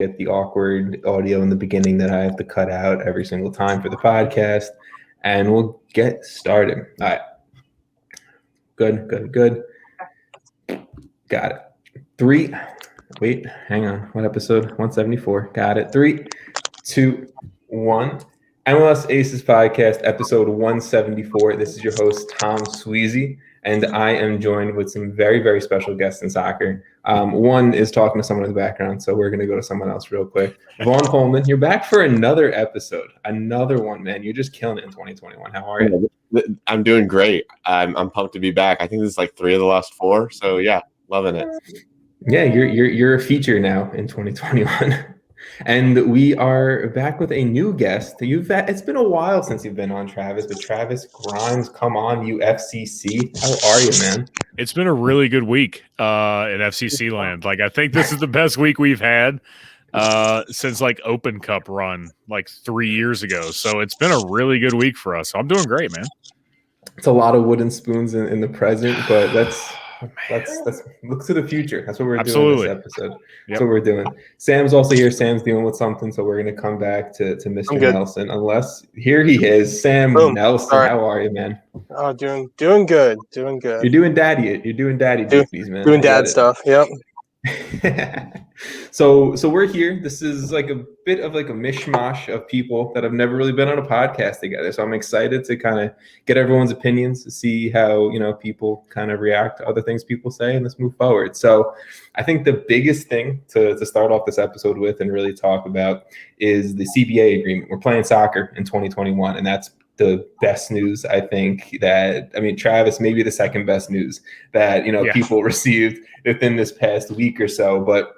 get the awkward audio in the beginning that I have to cut out every single time for the podcast. And we'll get started. All right. Good. Got it. Hang on. What episode? 174. Got it. 3, 2, 1. MLSAces podcast, episode 174. This is your host, Tom Sweezy, and I am joined with some very, very special guests in soccer. One is talking to someone in the background, so we're going to go to someone else real quick. Vaughn Coleman, you're back for another episode. Another one, man. You're just killing it in 2021. How are you? I'm doing great. I'm pumped to be back. I think this is like 3 of the last 4. So yeah, loving it. Yeah, you're a feature now in 2021. And we are back with a new guest. It's been a while since you've been on, Travis, but Travis Grimes, come on, MLSAces. How are you, man? It's been a really good week in FCC land. Like, I think this is the best week we've had since like Open Cup run like 3 years ago. So it's been a really good week for us. So I'm doing great, man. It's a lot of wooden spoons in the present, but let's look to the future. That's what we're doing this episode. Yep. That's what we're doing. Sam's also here. Sam's dealing with something, so we're going to come back to Mr. Nelson. Unless here he is, Sam Nelson. Sorry. How are you, man? Oh, doing good. You're doing daddy duties, man. Doing dad stuff. Yep. So we're here. This is like a bit of like a mishmash of people that have never really been on a podcast together. So I'm excited to kind of get everyone's opinions, to see how, people kind of react to other things people say, and let's move forward. So I think the biggest thing to start off this episode with and really talk about is the CBA agreement. We're playing soccer in 2021, and that's the best news, I think, Travis, maybe the second best news that, people received within this past week or so. But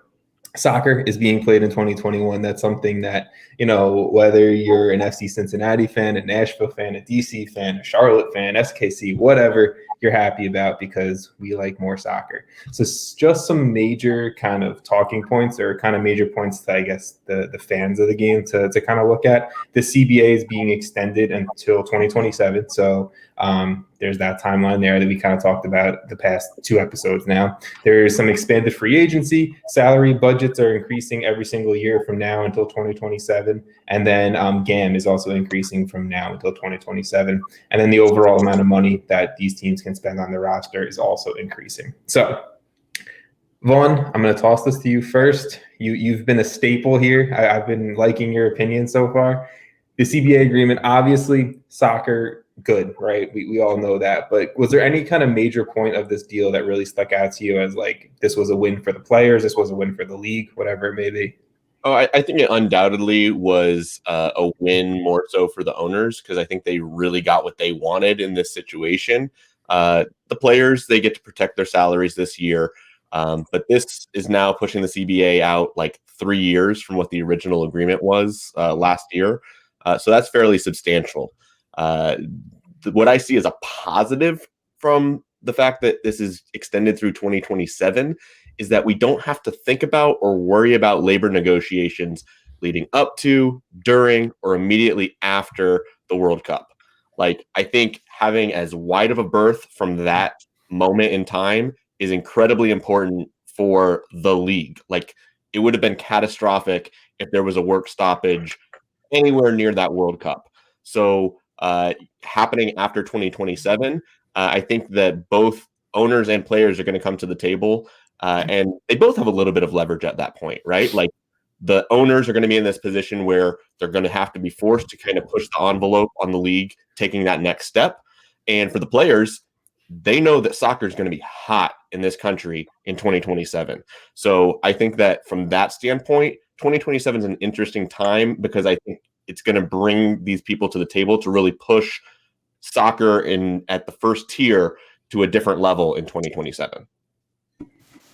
soccer is being played in 2021. That's something that, whether you're an FC Cincinnati fan, a Nashville fan, a DC fan, a Charlotte fan, SKC, whatever, you're happy about, because we like more soccer. So just some major kind of talking points, or kind of major points to, I guess, the fans of the game to kind of look at. The CBA is being extended until 2027. So there's that timeline there that we kind of talked about the past 2 episodes now. There's some expanded free agency. Salary budgets are increasing every single year from now until 2027. And then GAM is also increasing from now until 2027. And then the overall amount of money that these teams can spend on their roster is also increasing. So, Vaughn, I'm going to toss this to you first. You've been a staple here. I've been liking your opinion so far. The CBA agreement, obviously, soccer, good, right? We all know that. But was there any kind of major point of this deal that really stuck out to you as like, this was a win for the players, this was a win for the league, whatever it may be? Oh, I think it undoubtedly was a win more so for the owners, because I think they really got what they wanted in this situation. The players, they get to protect their salaries this year. But this is now pushing the CBA out like 3 years from what the original agreement was last year. So that's fairly substantial. What I see as a positive from the fact that this is extended through 2027 is that we don't have to think about or worry about labor negotiations leading up to, during, or immediately after the World Cup. Like, I think having as wide of a berth from that moment in time is incredibly important for the league. Like, it would have been catastrophic if there was a work stoppage anywhere near that World Cup. So happening after 2027, I think that both owners and players are going to come to the table, and they both have a little bit of leverage at that point, right? Like, the owners are going to be in this position where they're going to have to be forced to kind of push the envelope on the league, taking that next step. And for the players, they know that soccer is going to be hot in this country in 2027. So I think that from that standpoint, 2027 is an interesting time, because I think it's going to bring these people to the table to really push soccer at the first tier to a different level in 2027.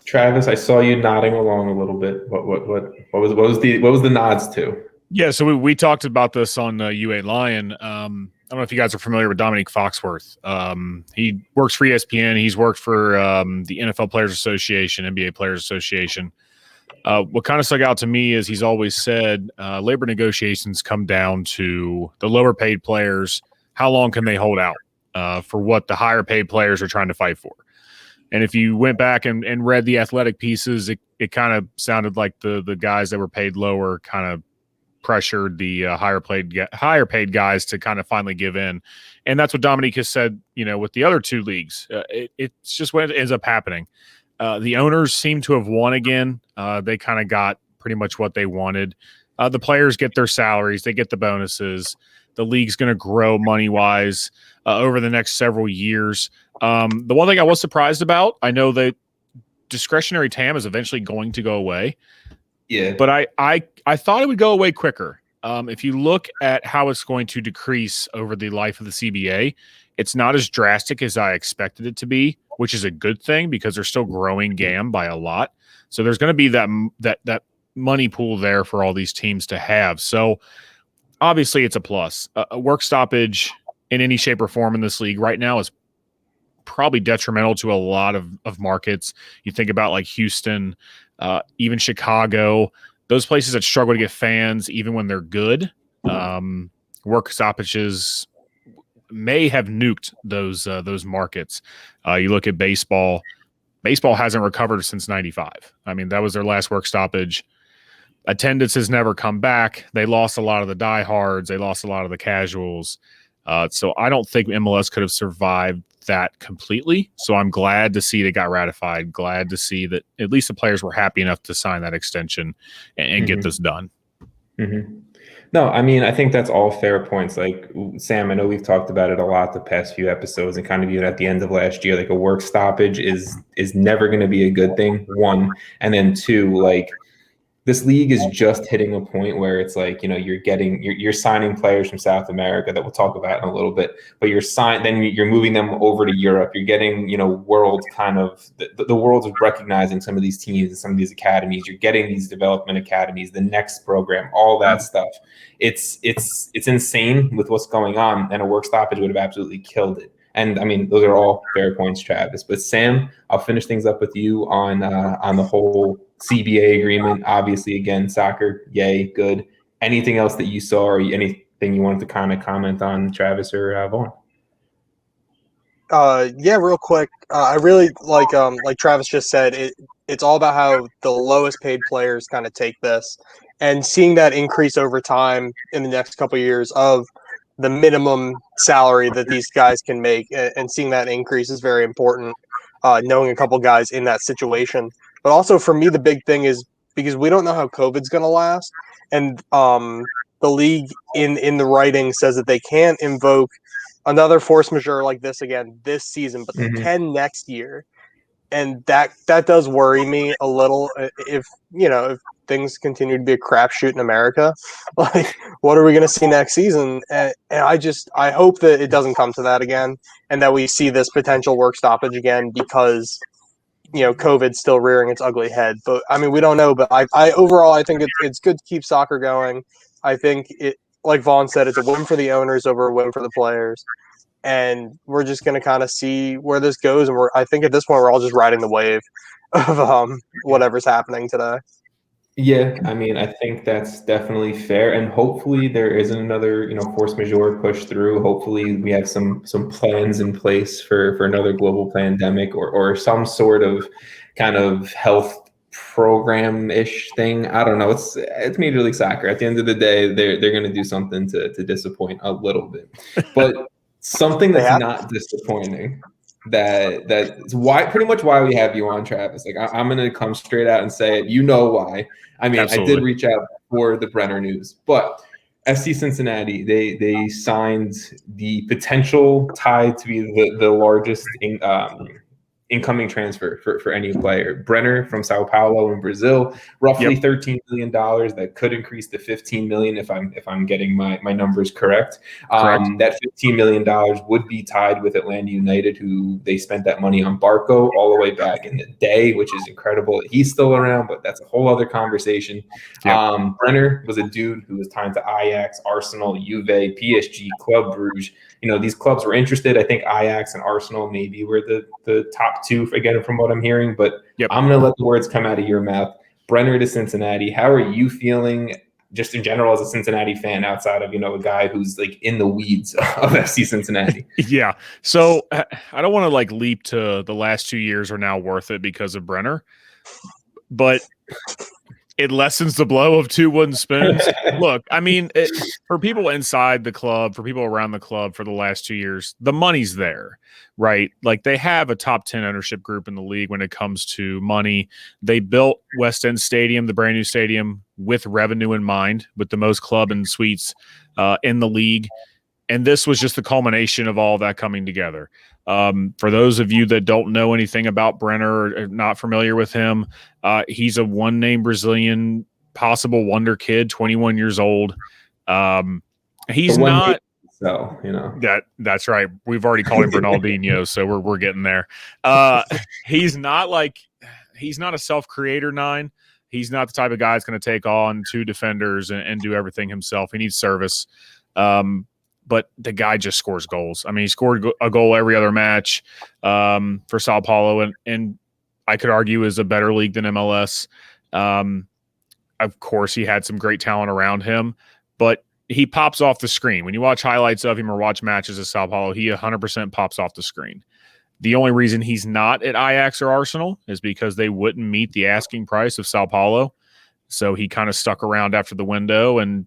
Travis, I saw you nodding along a little bit. What was the nods to? Yeah, so we talked about this on U8 Lion. I don't know if you guys are familiar with Dominique Foxworth. He works for ESPN. He's worked for the NFL Players Association, NBA Players Association. What kind of stuck out to me is he's always said labor negotiations come down to the lower paid players. How long can they hold out for what the higher paid players are trying to fight for? And if you went back and read the athletic pieces, it kind of sounded like the guys that were paid lower kind of pressured the higher paid guys to kind of finally give in. And that's what Dominique has said, with the other two leagues. It's just what ends up happening. The owners seem to have won again. They kind of got pretty much what they wanted. The players get their salaries. They get the bonuses. The league's going to grow money-wise over the next several years. The one thing I was surprised about, I know that discretionary TAM is eventually going to go away. Yeah. But I thought it would go away quicker. If you look at how it's going to decrease over the life of the CBA, it's not as drastic as I expected it to be, which is a good thing because they're still growing GAM by a lot. So there's going to be that money pool there for all these teams to have. So obviously it's a plus. A work stoppage in any shape or form in this league right now is probably detrimental to a lot of markets. You think about like Houston, even Chicago, those places that struggle to get fans even when they're good. Work stoppages may have nuked those markets. You look at baseball. Baseball hasn't recovered since '95. I mean, that was their last work stoppage. Attendance has never come back. They lost a lot of the diehards. They lost a lot of the casuals. So I don't think MLS could have survived that completely. So I'm glad to see it got ratified. Glad to see that at least the players were happy enough to sign that extension and get this done. Mm-hmm. No, I mean, I think that's all fair points. Like, Sam, I know we've talked about it a lot the past few episodes, and kind of even at the end of last year, like a work stoppage is never going to be a good thing, one. And then two, like, this league is just hitting a point where it's like, you're signing players from South America that we'll talk about in a little bit, but then you're moving them over to Europe. You're getting, world kind of the world is recognizing some of these teams and some of these academies. You're getting these development academies, the next program, all that stuff. It's insane with what's going on, and a work stoppage would have absolutely killed it. And I mean, those are all fair points, Travis. But Sam, I'll finish things up with you on the whole CBA agreement. Obviously, again, soccer, yay, good. Anything else that you saw, or anything you wanted to kind of comment on, Travis or Vaughn? Yeah, real quick. I really like Travis just said, it's all about how the lowest paid players kind of take this, and seeing that increase over time in the next couple of years of the minimum salary that these guys can make, and seeing that increase is very important. Knowing a couple guys in that situation, but also for me, the big thing is because we don't know how COVID's going to last, and the league in the writing says that they can't invoke another force majeure like this again this season, but they can next year, and that does worry me a little. If things continue to be a crapshoot in America, like what are we going to see next season? And I hope that it doesn't come to that again, and that we see this potential work stoppage again because COVID's still rearing its ugly head. But I mean, we don't know. But I overall, I think it's good to keep soccer going. I think like Vaughn said, it's a win for the owners over a win for the players. And we're just going to kind of see where this goes. And I think at this point, we're all just riding the wave of whatever's happening today. Yeah, I mean, I think that's definitely fair, and hopefully there isn't another, force majeure push through. Hopefully we have some plans in place for another global pandemic or some sort of kind of health program-ish thing. I don't know. It's Major League Soccer. At the end of the day, they're going to do something to disappoint a little bit, but something that's not disappointing. That's why, pretty much why we have you on, Travis. Like, I'm going to come straight out and say it. You know why. I mean, absolutely. I did reach out for the Brenner news, but FC Cincinnati, they signed the potential tied to be the largest incoming transfer for any player. Brenner from Sao Paulo in Brazil, roughly $13 million. That could increase to $15 million if I'm getting my numbers correct. That $15 million would be tied with Atlanta United, who they spent that money on Barco all the way back in the day, which is incredible. He's still around, but that's a whole other conversation. Brenner was a dude who was tied to Ajax, Arsenal, Juve, PSG, Club Brugge. These clubs were interested. I think Ajax and Arsenal maybe were the top two, again, from what I'm hearing. But I'm going to let the words come out of your mouth. Brenner to Cincinnati. How are you feeling? just in general as a Cincinnati fan, outside of, a guy who's like in the weeds of FC Cincinnati? Yeah. So I don't want to like leap to the last 2 years are now worth it because of Brenner, but it lessens the blow of 2 wooden spoons. Look, I mean, for people inside the club, for people around the club for the last 2 years, the money's there, right? Like they have a top 10 ownership group in the league when it comes to money. They built West End Stadium, the brand new stadium, with revenue in mind, with the most club and suites in the league. And this was just the culmination of all that coming together. For those of you that don't know anything about Brenner or are not familiar with him, he's a one-name Brazilian possible wonder kid, 21 years old. He's not. So, That's right. We've already called him Ronaldinho, so we're getting there. He's not a self-creator 9. He's not the type of guy that's going to take on 2 defenders and do everything himself. He needs service. But the guy just scores goals. I mean, he scored a goal every other match for Sao Paulo, and I could argue is a better league than MLS. Of course, he had some great talent around him, but he pops off the screen. When you watch highlights of him or watch matches of Sao Paulo, he 100% pops off the screen. The only reason he's not at Ajax or Arsenal is because they wouldn't meet the asking price of Sao Paulo. So he kind of stuck around after the window, and,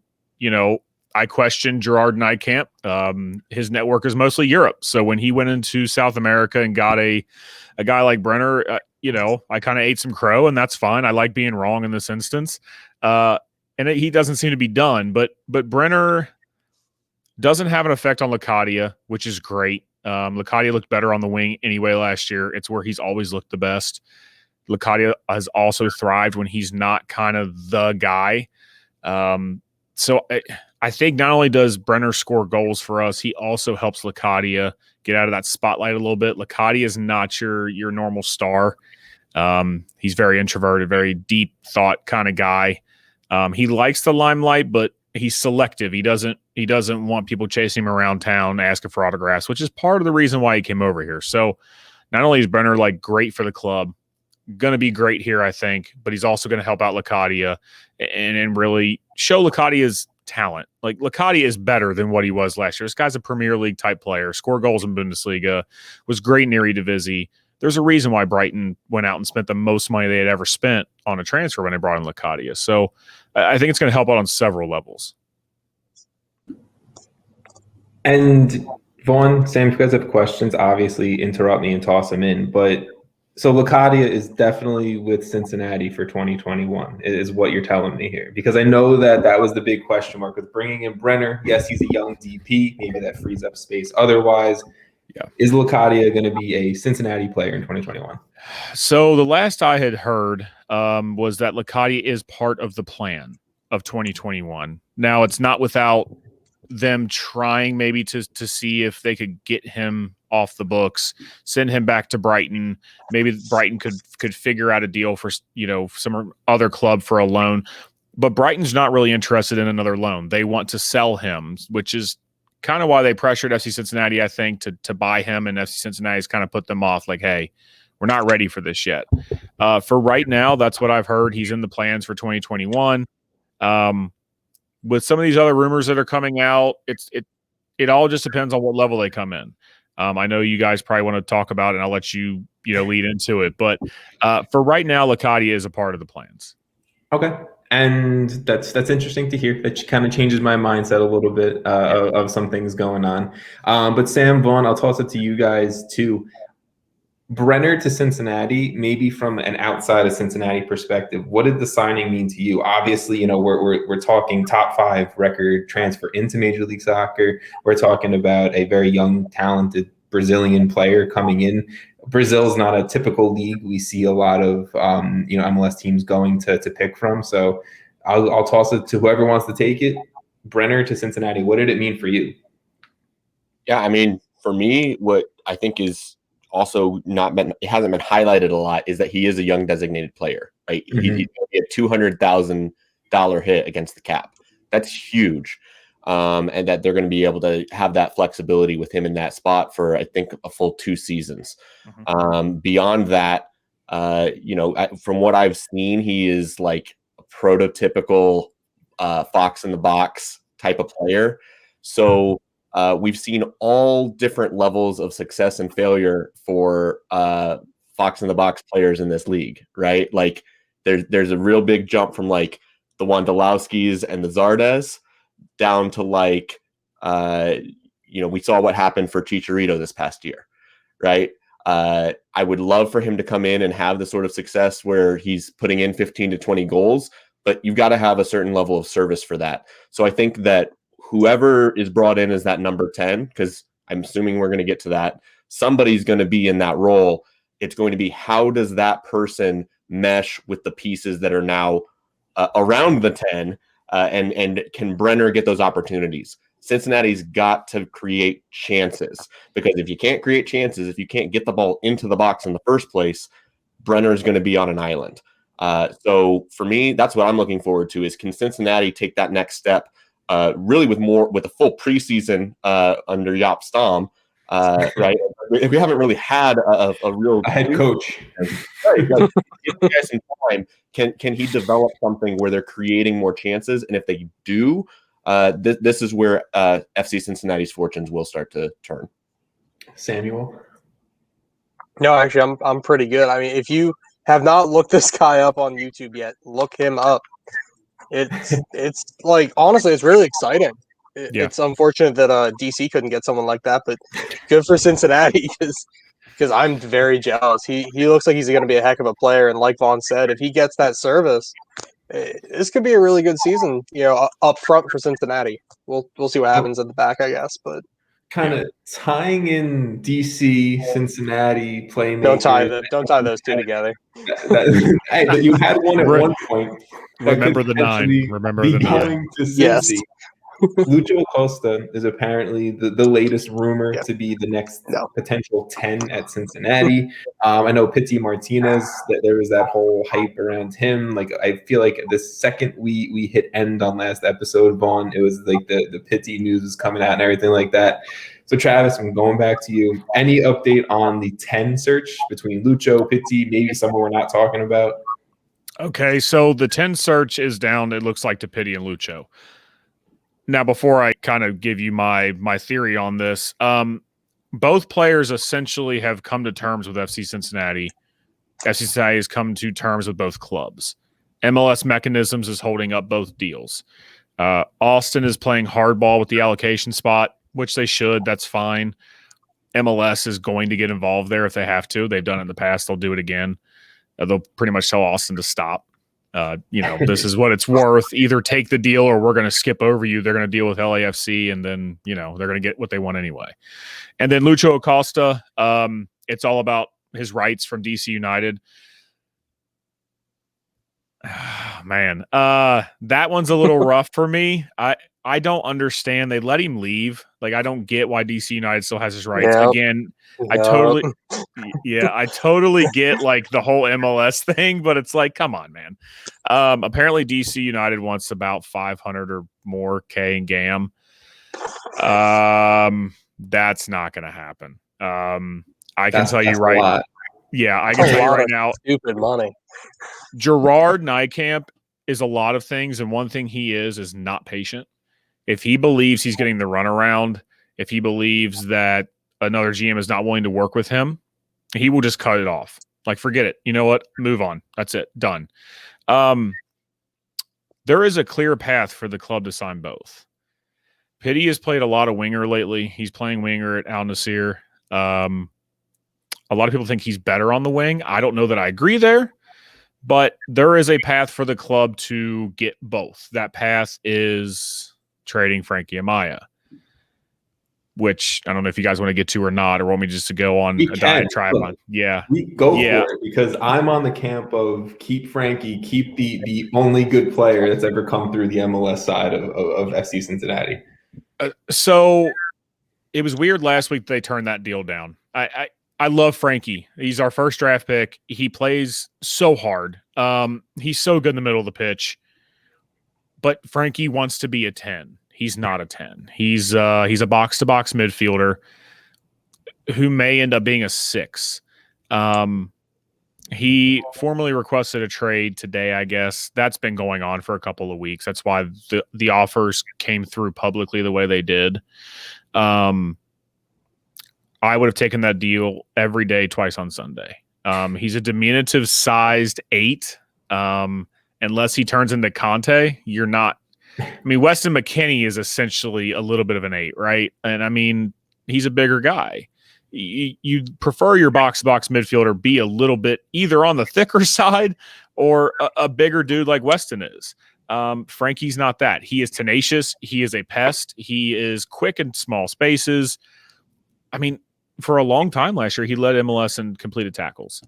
I questioned Gerard Nijkamp. His network is mostly Europe. So when he went into South America and got a guy like Brenner, I kind of ate some crow, and that's fine. I like being wrong in this instance. He doesn't seem to be done. But Brenner doesn't have an effect on Locadia, which is great. Locadia looked better on the wing anyway last year. It's where he's always looked the best. Locadia has also thrived when he's not kind of the guy. So I think not only does Brenner score goals for us, he also helps Locadia get out of that spotlight a little bit. Locadia is not your normal star. He's very introverted, very deep thought kind of guy. He likes the limelight, but he's selective. He doesn't want people chasing him around town asking for autographs, which is part of the reason why he came over here. So not only is Brenner like great for the club, going to be great here, I think, but he's also going to help out Locadia and really show Locadia's talent. Like Locadia is better than what he was last year. This guy's a Premier League type player, scored goals in Bundesliga, was great in Eredivisie. There's a reason why Brighton went out and spent the most money they had ever spent on a transfer when they brought in Locadia. So I think it's going to help out on several levels. And Vaughn, Sam, if you guys have questions, obviously interrupt me and toss them in. But so Locadia is definitely with Cincinnati for 2021 is what you're telling me here. Because I know that was the big question mark with bringing in Brenner. Yes, he's a young DP. Maybe that frees up space. Otherwise, is Locadia going to be a Cincinnati player in 2021? So the last I had heard was that Locadia is part of the plan of 2021. Now, it's not without them trying maybe to see if they could get him off the books, send him back to Brighton. Maybe Brighton could figure out a deal for, some other club for a loan. But Brighton's not really interested in another loan. They want to sell him, which is kind of why they pressured FC Cincinnati, I think, to buy him. And FC Cincinnati's kind of put them off like, hey, we're not ready for this yet. For right now, that's what I've heard. He's in the plans for 2021. With some of these other rumors that are coming out, it all just depends on what level they come in. I know you guys probably want to talk about it, and I'll let you lead into it. But for right now, Locadia is a part of the plans. Okay. And that's interesting to hear. That kind of changes my mindset a little bit of some things going on. But Sam, Vaughn, I'll toss it to you guys too. Brenner to Cincinnati, maybe from an outside of Cincinnati perspective, what did the signing mean to you? Obviously, we're talking top 5 record transfer into Major League Soccer. We're talking about a very young, talented Brazilian player coming in. Brazil's not a typical league we see a lot of MLS teams going to pick from. So I'll toss it to whoever wants to take it. Brenner to Cincinnati, what did it mean for you? Yeah, I mean, for me, what I think is also it hasn't been highlighted a lot is that he is a young designated player, right? Mm-hmm. He's a $200,000 hit against the cap. That's huge. And that they're going to be able to have that flexibility with him in that spot for, I think, a full 2 seasons. Mm-hmm. Beyond that, from what I've seen, he is like a prototypical Fox in the box type of player. So we've seen all different levels of success and failure for Fox in the box players in this league, right? Like there's a real big jump from like the Wondolowskis and the Zardes down to like we saw what happened for Chicharito this past year, right? I would love for him to come in and have the sort of success where he's putting in 15 to 20 goals, but you've got to have a certain level of service for that. So I think that whoever is brought in as that number 10, because I'm assuming we're going to get to that, somebody's going to be in that role. It's going to be, how does that person mesh with the pieces that are now around the 10, and can Brenner get those opportunities? Cincinnati's got to create chances, because if you can't create chances, if you can't get the ball into the box in the first place, Brenner's going to be on an island. So for me, that's what I'm looking forward to, is can Cincinnati take that next step, really with a full preseason under Jaap Stam, right? We haven't really had a real head coach. Right, like, give the guy some time. Can he develop something where they're creating more chances? And if they do, this is where FC Cincinnati's fortunes will start to turn. Samuel? No, actually, I'm pretty good. I mean, if you have not looked this guy up on YouTube yet, look him up. It's like, honestly, it's really exciting. It's unfortunate that DC couldn't get someone like that, but good for Cincinnati, because I'm very jealous. He looks like he's going to be a heck of a player, and like Vaughn said, if he gets that service, this could be a really good season, up front for Cincinnati. We'll see what happens at the back, I guess, but kind of tying in DC, Cincinnati playmakers. Don't tie those two together. Hey, but you had one at one point. Remember the 9. Remember the 9. Going to Cincy. Yes. Lucho Acosta is apparently the latest rumor to be the next potential 10 at Cincinnati. I know Pity Martinez, that there was that whole hype around him. Like, I feel like the second we hit end on last episode, Vaughn, it was like the Pity news was coming out and everything like that. So Travis, I'm going back to you. Any update on the 10 search between Lucho, Pity, maybe someone we're not talking about? Okay, so the 10 search is down, it looks like, to Pity and Lucho. Now, before I kind of give you my theory on this, both players essentially have come to terms with FC Cincinnati. FC Cincinnati has come to terms with both clubs. MLS Mechanisms is holding up both deals. Austin is playing hardball with the allocation spot, which they should. That's fine. MLS is going to get involved there if they have to. They've done it in the past. They'll do it again. They'll pretty much tell Austin to stop. This is what it's worth. Either take the deal or we're going to skip over you. They're going to deal with LAFC, and then, they're going to get what they want anyway. And then Lucho Acosta, it's all about his rights from DC United. Man, that one's a little rough for me. I don't understand. They let him leave. Like, I don't get why DC United still has his rights. Yep. Again, I totally get like the whole MLS thing, but it's like, come on, man. Apparently DC United wants about 500 or more K in GAM. That's not going to happen. I can tell you right. Yeah, I can tell you right now. Stupid money. Gerard Nijkamp is a lot of things, and one thing he is not patient. If he believes he's getting the runaround, if he believes that another GM is not willing to work with him, he will just cut it off. Like, forget it. You know what? Move on. That's it. Done. There is a clear path for the club to sign both. Pity has played a lot of winger lately. He's playing winger at Al Nassr. A lot of people think he's better on the wing. I don't know that I agree there, but there is a path for the club to get both. That path is trading Frankie Amaya, which I don't know if you guys want to get to or not, or want me just to go on a diatribe on. Yeah. We go for it, because I'm on the camp of keep Frankie, keep the only good player that's ever come through the MLS side of FC Cincinnati. So it was weird last week they turned that deal down. I love Frankie. He's our first draft pick. He plays so hard. He's so good in the middle of the pitch. But Frankie wants to be a 10. He's not a 10. He's a box-to-box midfielder who may end up being a 6. He formally requested a trade today, I guess. That's been going on for a couple of weeks. That's why the offers came through publicly the way they did. I would have taken that deal every day, twice on Sunday. He's a diminutive sized 8. Unless he turns into Conte, you're not. I mean, Weston McKennie is essentially a little bit of an 8, right? And I mean, he's a bigger guy. You prefer your box-to-box midfielder be a little bit either on the thicker side or a bigger dude like Weston is. Frankie's not that. He is tenacious. He is a pest. He is quick in small spaces. I mean, for a long time last year, he led MLS in completed tackles.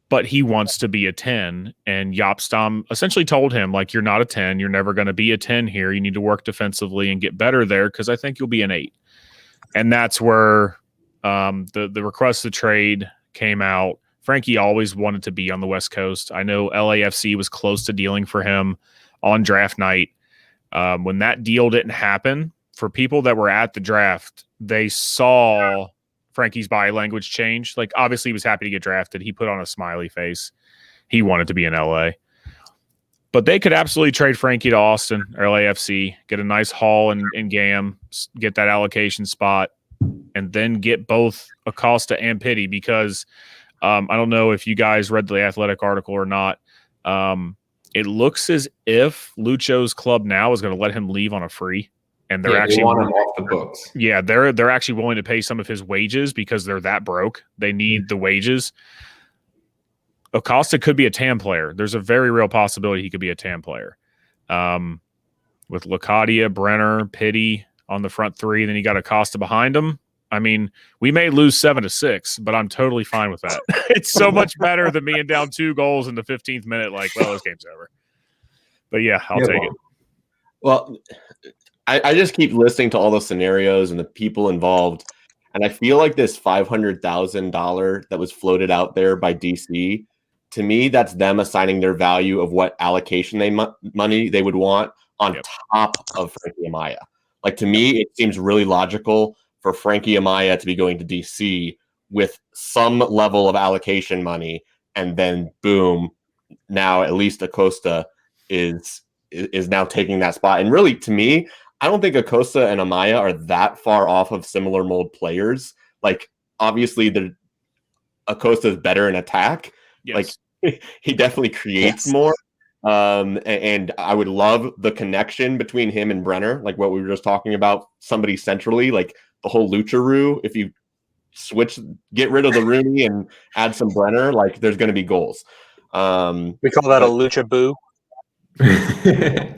But he wants to be a 10, and Jopstam essentially told him, like, you're not a 10. You're never going to be a 10 here. You need to work defensively and get better there because I think you'll be an 8. And that's where the request to trade came out. Frankie always wanted to be on the West Coast. I know LAFC was close to dealing for him on draft night. When that deal didn't happen, for people that were at the draft, they saw Frankie's body language change. Like, obviously, he was happy to get drafted. He put on a smiley face. He wanted to be in LA. But they could absolutely trade Frankie to Austin or LAFC, get a nice haul in GAM, get that allocation spot, and then get both Acosta and Pitti because I don't know if you guys read the Athletic article or not. It looks as if Lucho's club now is going to let him leave on a free, and they're actually they want him off the books. Yeah, they're actually willing to pay some of his wages because they're that broke. They need the wages. Acosta could be a TAM player. There's a very real possibility he could be a TAM player. With Locadia, Brenner, Pitti on the front three, then you got Acosta behind him. I mean, we may lose 7-6, but I'm totally fine with that. It's so much better than being down 2 goals in the 15th minute. Like, well, this game's over. But yeah, I'll take it. Well, I just keep listening to all the scenarios and the people involved, and I feel like this $500,000 that was floated out there by DC, to me, that's them assigning their value of what allocation money they would want on top of Frankie Amaya. Like, to me, it seems really logical for Frankie Amaya to be going to DC with some level of allocation money, and then boom, now at least Acosta is now taking that spot. And really, to me, I don't think Acosta and Amaya are that far off of similar mold players. Like, obviously, Acosta is better in attack. Yes. Like, he definitely creates more. And I would love the connection between him and Brenner, like what we were just talking about, somebody centrally, like the whole Lucha-roo. If you get rid of the Rooney and add some Brenner, like there's going to be goals. We call that a Lucha Boo. Yeah,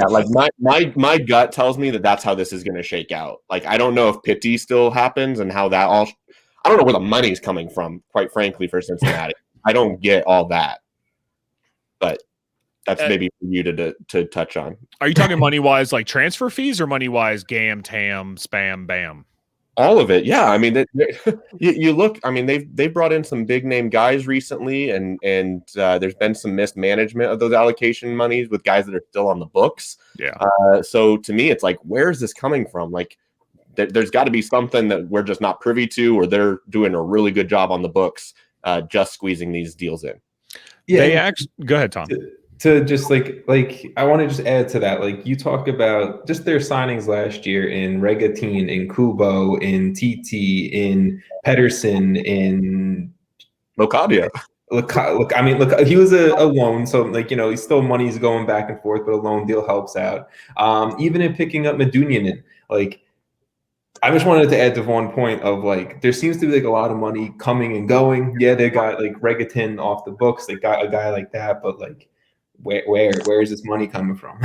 like my gut tells me that's how this is going to shake out. Like, I don't know if Pitti still happens and how that all. I don't know where the money's coming from, quite frankly, for Cincinnati. I don't get all that. But that's maybe for you to touch on. Are you talking money-wise, like transfer fees, or money-wise, GAM, TAM, spam, bam? All of it, yeah. I mean, you look. I mean, they've brought in some big name guys recently, and there's been some mismanagement of those allocation monies with guys that are still on the books. Yeah. So to me, it's like, where is this coming from? Like, there's got to be something that we're just not privy to, or they're doing a really good job on the books, just squeezing these deals in. Yeah, go ahead, Tom. To just like I want to just add to that. Like, you talk about just their signings last year in Regatine, in Kubo, in TT, in Pedersen, in Locadia. Look, I mean, look, he was a loan, so like, you know, he's still money's going back and forth, but a loan deal helps out. Even in picking up Medunjanin, like, I just wanted to add to one point of like, there seems to be like a lot of money coming and going. Yeah, they got like Regatin off the books. They got a guy like that, but like, where is this money coming from?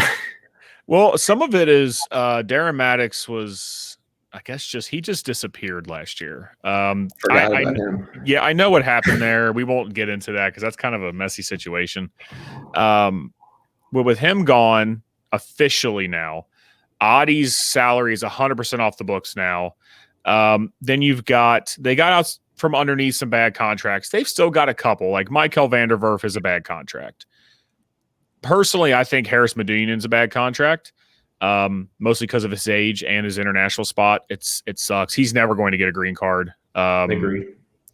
Well, some of it is Darren Maddox was, I guess, he just disappeared last year. Forgot about him. Yeah, I know what happened there. We won't get into that because that's kind of a messy situation. But with him gone officially now, Adi's salary is 100% off the books now. Then they got out from underneath some bad contracts. They've still got a couple. Like Michael Vanderwerf is a bad contract. Personally, I think Harris Medunjanin's a bad contract, mostly because of his age and his international spot. It sucks. He's never going to get a green card. I agree.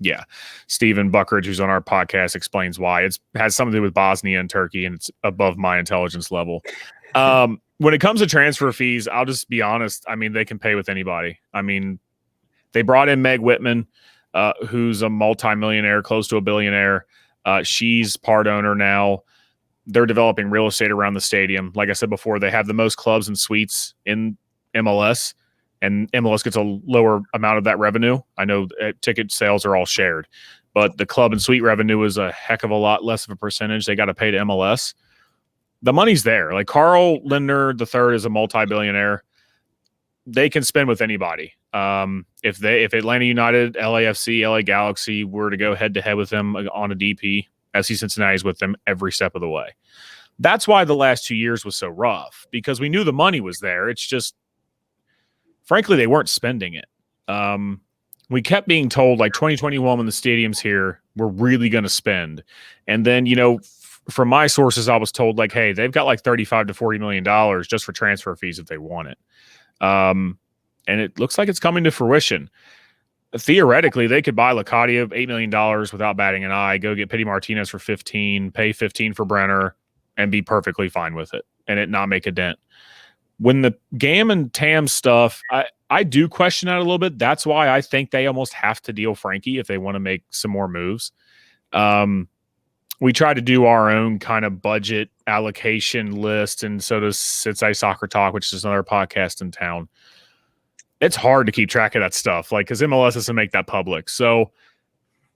Yeah. Stephen Buckridge, who's on our podcast, explains why. It has something to do with Bosnia and Turkey, and it's above my intelligence level. When it comes to transfer fees, I'll just be honest. I mean, they can pay with anybody. I mean, they brought in Meg Whitman, who's a multimillionaire, close to a billionaire. She's part owner now. They're developing real estate around the stadium. Like I said before, they have the most clubs and suites in MLS, and MLS gets a lower amount of that revenue. I know ticket sales are all shared, but the club and suite revenue is a heck of a lot less of a percentage they got to pay to MLS. The money's there. Like Carl Lindner III is a multi-billionaire. They can spend with anybody. If Atlanta United, LAFC, LA Galaxy were to go head to head with them on a DP, FC Cincinnati is with them every step of the way. That's why the last 2 years was so rough, because we knew the money was there. It's just, frankly, they weren't spending it. We kept being told, like 2021, when the stadium's here, we're really going to spend. And then, from my sources, I was told, like, hey, they've got like $35 to $40 million just for transfer fees if they want it. And it looks like it's coming to fruition. Theoretically, they could buy Locadia $8 million without batting an eye, go get Pity Martinez for 15, pay 15 for Brenner, and be perfectly fine with it and it not make a dent. When the GAM and TAM stuff, I do question that a little bit. That's why I think they almost have to deal Frankie if they want to make some more moves. We try to do our own kind of budget allocation list, and so does Cincinnati Soccer Talk, which is another podcast in town. It's hard to keep track of that stuff, like, because MLS doesn't make that public. So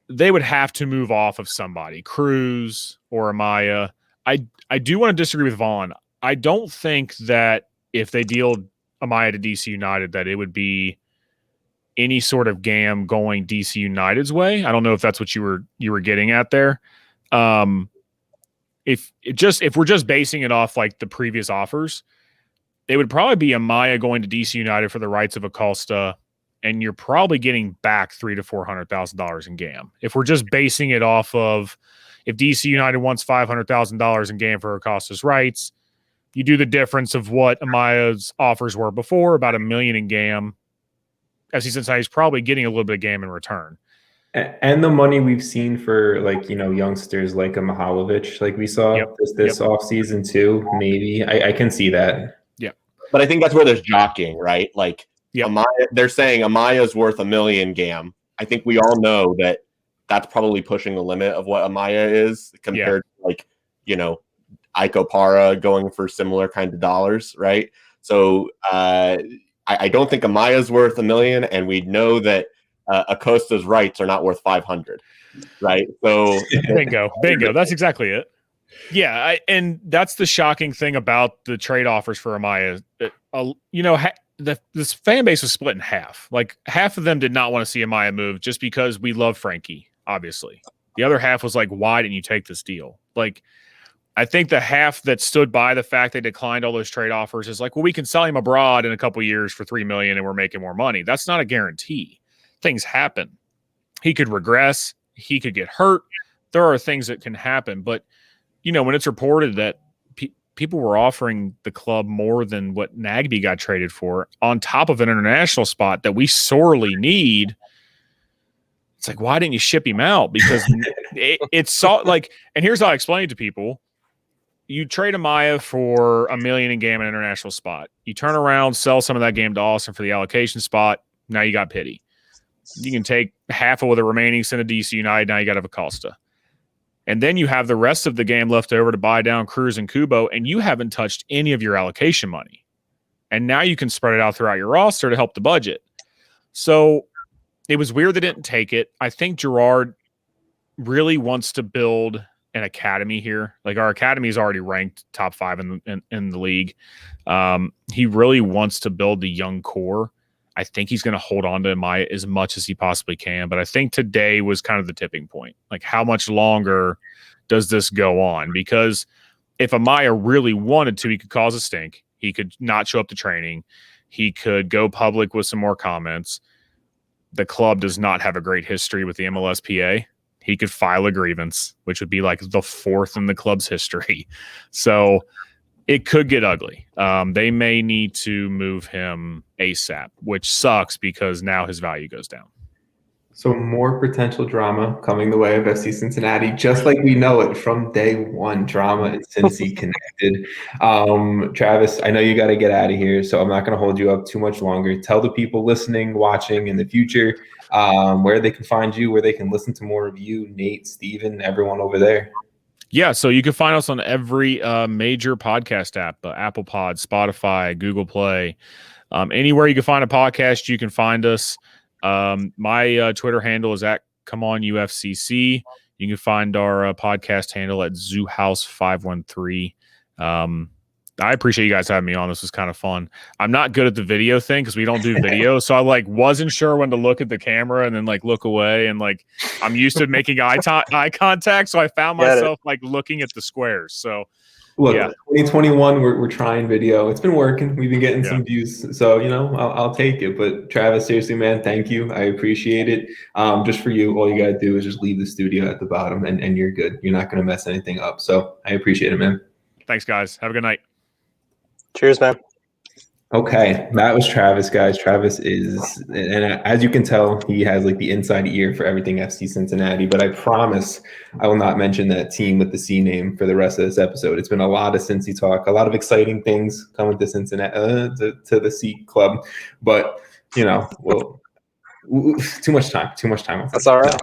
they would have to move off of somebody, Cruz or Amaya. I do want to disagree with Vaughn. I don't think that if they deal Amaya to DC United, that it would be any sort of GAM going DC United's way. I don't know if that's what you were getting at there. If we're just basing it off like the previous offers, it would probably be Amaya going to DC United for the rights of Acosta, and you're probably getting back $300,000 to $400,000 in GAM. If we're just basing it off of if DC United wants $500,000 in GAM for Acosta's rights, you do the difference of what Amaya's offers were before, about $1 million in GAM. FC Cincinnati is probably getting a little bit of GAM in return. And the money we've seen for, like, youngsters like a Mihalovic, like we saw this offseason too, maybe. I can see that. Yeah. But I think that's where there's jockeying, right? Like, Yep. Amaya, they're saying Amaya's worth $1 million GAM. I think we all know that that's probably pushing the limit of what Amaya is compared to, like, Iko Para going for similar kind of dollars, right? So I don't think Amaya's worth $1 million, and we know that Acosta's rights are not worth 500, right? So bingo. That's exactly it. Yeah, and that's the shocking thing about the trade offers for Amaya. This fan base was split in half. Like, half of them did not want to see Amaya move just because we love Frankie, obviously. The other half was like, why didn't you take this deal? Like, I think the half that stood by the fact they declined all those trade offers is like, well, we can sell him abroad in a couple years for $3 million and we're making more money. That's not a guarantee. Things happen. He could regress. He could get hurt. There are things that can happen. But, when it's reported that people were offering the club more than what Nagby got traded for on top of an international spot that we sorely need, it's like, why didn't you ship him out? Because it's so, like, and here's how I explain it to people. You trade Amaya for $1 million in GAM and international spot. You turn around, sell some of that game to Austin for the allocation spot. Now you got Pity. You can take half of the remaining, send to DC United. Now you got Acosta. And then you have the rest of the game left over to buy down Cruz and Kubo, and you haven't touched any of your allocation money. And now you can spread it out throughout your roster to help the budget. So it was weird they didn't take it. I think Gerard really wants to build an academy here. Like, our academy is already ranked top 5 in the league. He really wants to build the young core. I think he's going to hold on to Amaya as much as he possibly can. But I think today was kind of the tipping point. Like, how much longer does this go on? Because if Amaya really wanted to, he could cause a stink. He could not show up to training. He could go public with some more comments. The club does not have a great history with the MLSPA. He could file a grievance, which would be like the 4th in the club's history. So it could get ugly. They may need to move him ASAP, which sucks because now his value goes down. So more potential drama coming the way of FC Cincinnati, just like we know it from day one. Drama and Cincy connected. Travis, I know you got to get out of here, so I'm not going to hold you up too much longer. Tell the people listening, watching in the future, where they can find you, where they can listen to more of you, Nate, Steven, everyone over there. Yeah, so you can find us on every major podcast app, Apple Pod, Spotify, Google Play. Anywhere you can find a podcast, you can find us. My Twitter handle is at ComeOnUFCC. You can find our podcast handle at ZooHouse513. I appreciate you guys having me on. This was kind of fun. I'm not good at the video thing because we don't do video, so I wasn't sure when to look at the camera and then look away, and I'm used to making eye contact, so I found myself looking at the squares. So look, yeah. 2021, we're trying video. It's been working. We've been getting some views, so I'll take it. But Travis, seriously, man, thank you. I appreciate it. Just for you, all you gotta do is just leave the studio at the bottom, and you're good. You're not gonna mess anything up. So I appreciate it, man. Thanks, guys. Have a good night. Cheers, man. Okay, that was Travis, guys. Travis is, and as you can tell, he has the inside ear for everything FC Cincinnati. But I promise I will not mention that team with the C name for the rest of this episode. It's been a lot of Cincy talk, a lot of exciting things coming to Cincinnati, to the C club. But well, too much time. That's all right.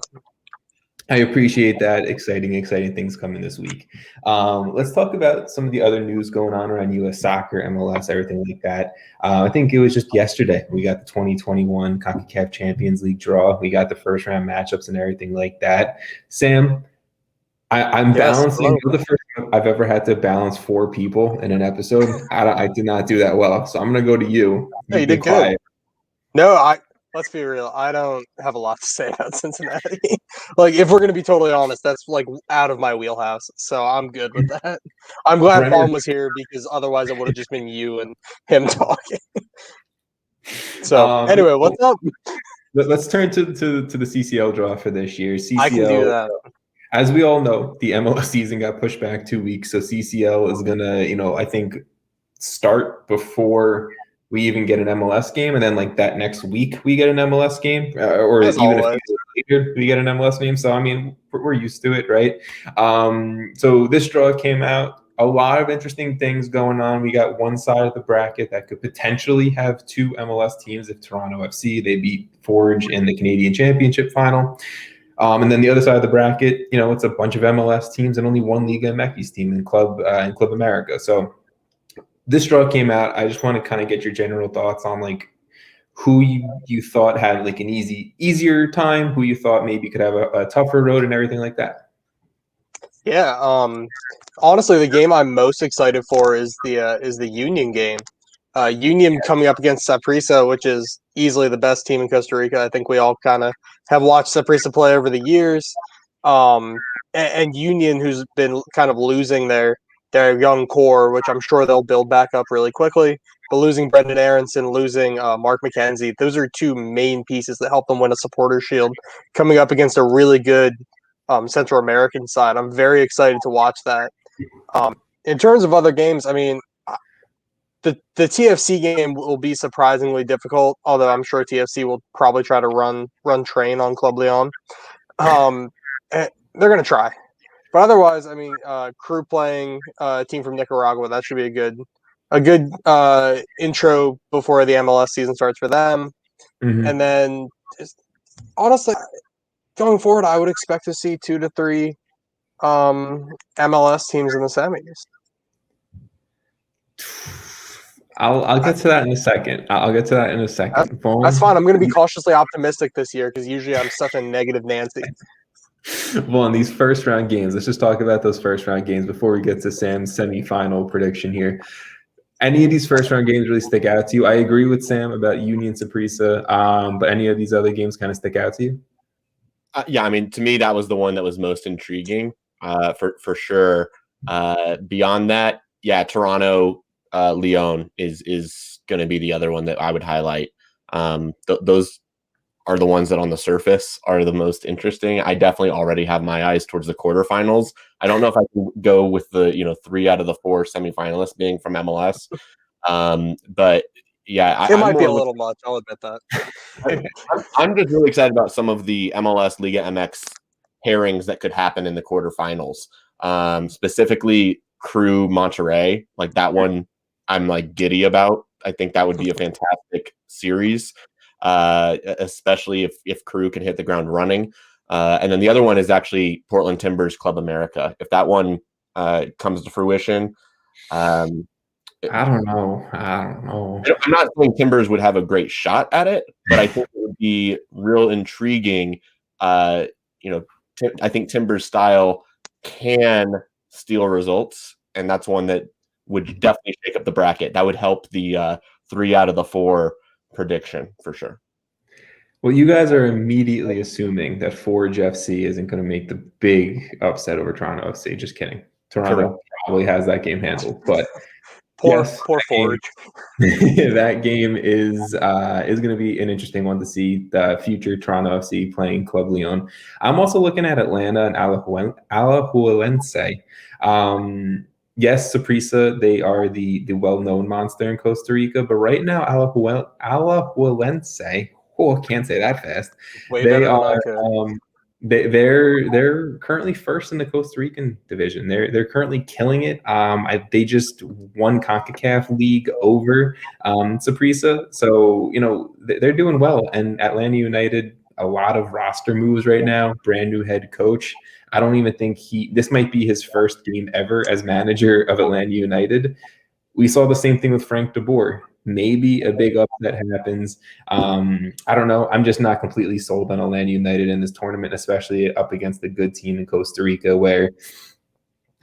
I appreciate that. Exciting things coming this week. Let's talk about some of the other news going on around U.S. soccer, MLS, everything like that. I think it was just yesterday we got the 2021 CONCACAF Champions League draw. We got the first round matchups and everything like that. Sam, I'm balancing. The first time I've ever had to balance 4 people in an episode. I did not do that well, so I'm going to go to you. You did good. No, let's be real. I don't have a lot to say about Cincinnati. If we're going to be totally honest, that's out of my wheelhouse. So I'm good with that. I'm glad Paul was here because otherwise it would have just been you and him talking. So anyway, what's up? Let's turn to the CCL draw for this year. CCL, I can do that. As we all know, the MLS season got pushed back 2 weeks. So CCL is going to, I think, start before we even get an MLS game, and then that next week we get an MLS game, or even a few days later we get an MLS game. So I mean, we're used to it, right? So this draw came out. A lot of interesting things going on. We got one side of the bracket that could potentially have 2 MLS teams if Toronto FC they beat Forge in the Canadian Championship final. And then the other side of the bracket, it's a bunch of MLS teams and only one Liga MX team in Club America. So this draw came out. I just want to kind of get your general thoughts on who you thought had an easier time, who you thought maybe could have a tougher road and everything like that. Yeah. Honestly, the game I'm most excited for is the Union game. Union coming up against Saprissa, which is easily the best team in Costa Rica. I think we all kind of have watched Saprissa play over the years. And Union, who's been kind of losing their young core, which I'm sure they'll build back up really quickly. But losing Brendan Aronson, losing Mark McKenzie, those are 2 main pieces that help them win a Supporters Shield. Coming up against a really good Central American side, I'm very excited to watch that. In terms of other games, I mean, the TFC game will be surprisingly difficult, although I'm sure TFC will probably try to run train on Club Leon. They're going to try. But otherwise, I mean, Crew playing a team from Nicaragua, that should be a good intro before the MLS season starts for them. Mm-hmm. And then, honestly, going forward, I would expect to see 2 to 3 MLS teams in the semis. I'll get to that in a second. That's fine. I'm going to be cautiously optimistic this year because usually I'm such a negative Nancy. Well, in these first round games, let's just talk about those first round games before we get to Sam's semifinal prediction here. Any of these first round games really stick out to you? I agree with Sam about Union Saprissa, but any of these other games kind of stick out to you? Yeah, I mean, to me, that was the one that was most intriguing for sure. Beyond that, yeah, Toronto, Leon is going to be the other one that I would highlight. Those are the ones that on the surface are the most interesting. I definitely already have my eyes towards the quarterfinals. I don't know if I can go with the 3 out of the 4 semifinalists being from MLS, but Yeah, It I'm might be more a little much. I'll admit that. I'm just really excited about some of the MLS Liga MX pairings that could happen in the quarterfinals. Specifically, Crew Monterrey, like that one, I'm like giddy about. I think that would be a fantastic series, especially if Crew can hit the ground running. And then the other one is actually Portland Timbers Club America. If that one comes to fruition, um, I don't know. I don't know. I'm not saying Timbers would have a great shot at it, but I think it would be real intriguing. Uh, you know, I think Timbers style can steal results, and that's one that would definitely shake up the bracket. That would help the 3 out of the 4 prediction for sure. Well, you guys are immediately assuming that Forge FC isn't going to make the big upset over Toronto FC. Just kidding. Toronto Correct. probably has that game handled, but Poor yes, Forge. that game is going to be an interesting one to see. The future Toronto FC playing Club Leon. I'm also looking at Atlanta and Alajuelense. Yes, Saprissa, they are the well-known monster in Costa Rica, but right now Alajuelense, oh, I can't say that fast. Way They better than I are could. they're currently first in the Costa Rican division. They're currently killing it. They just won CONCACAF League over Saprissa, so they're doing well. And Atlanta United, a lot of roster moves right now. Brand new head coach. I don't even think this might be his first game ever as manager of Atlanta United. We saw the same thing with Frank de Boer. Maybe a big upset happens. I don't know. I'm just not completely sold on Atlanta United in this tournament, especially up against a good team in Costa Rica, where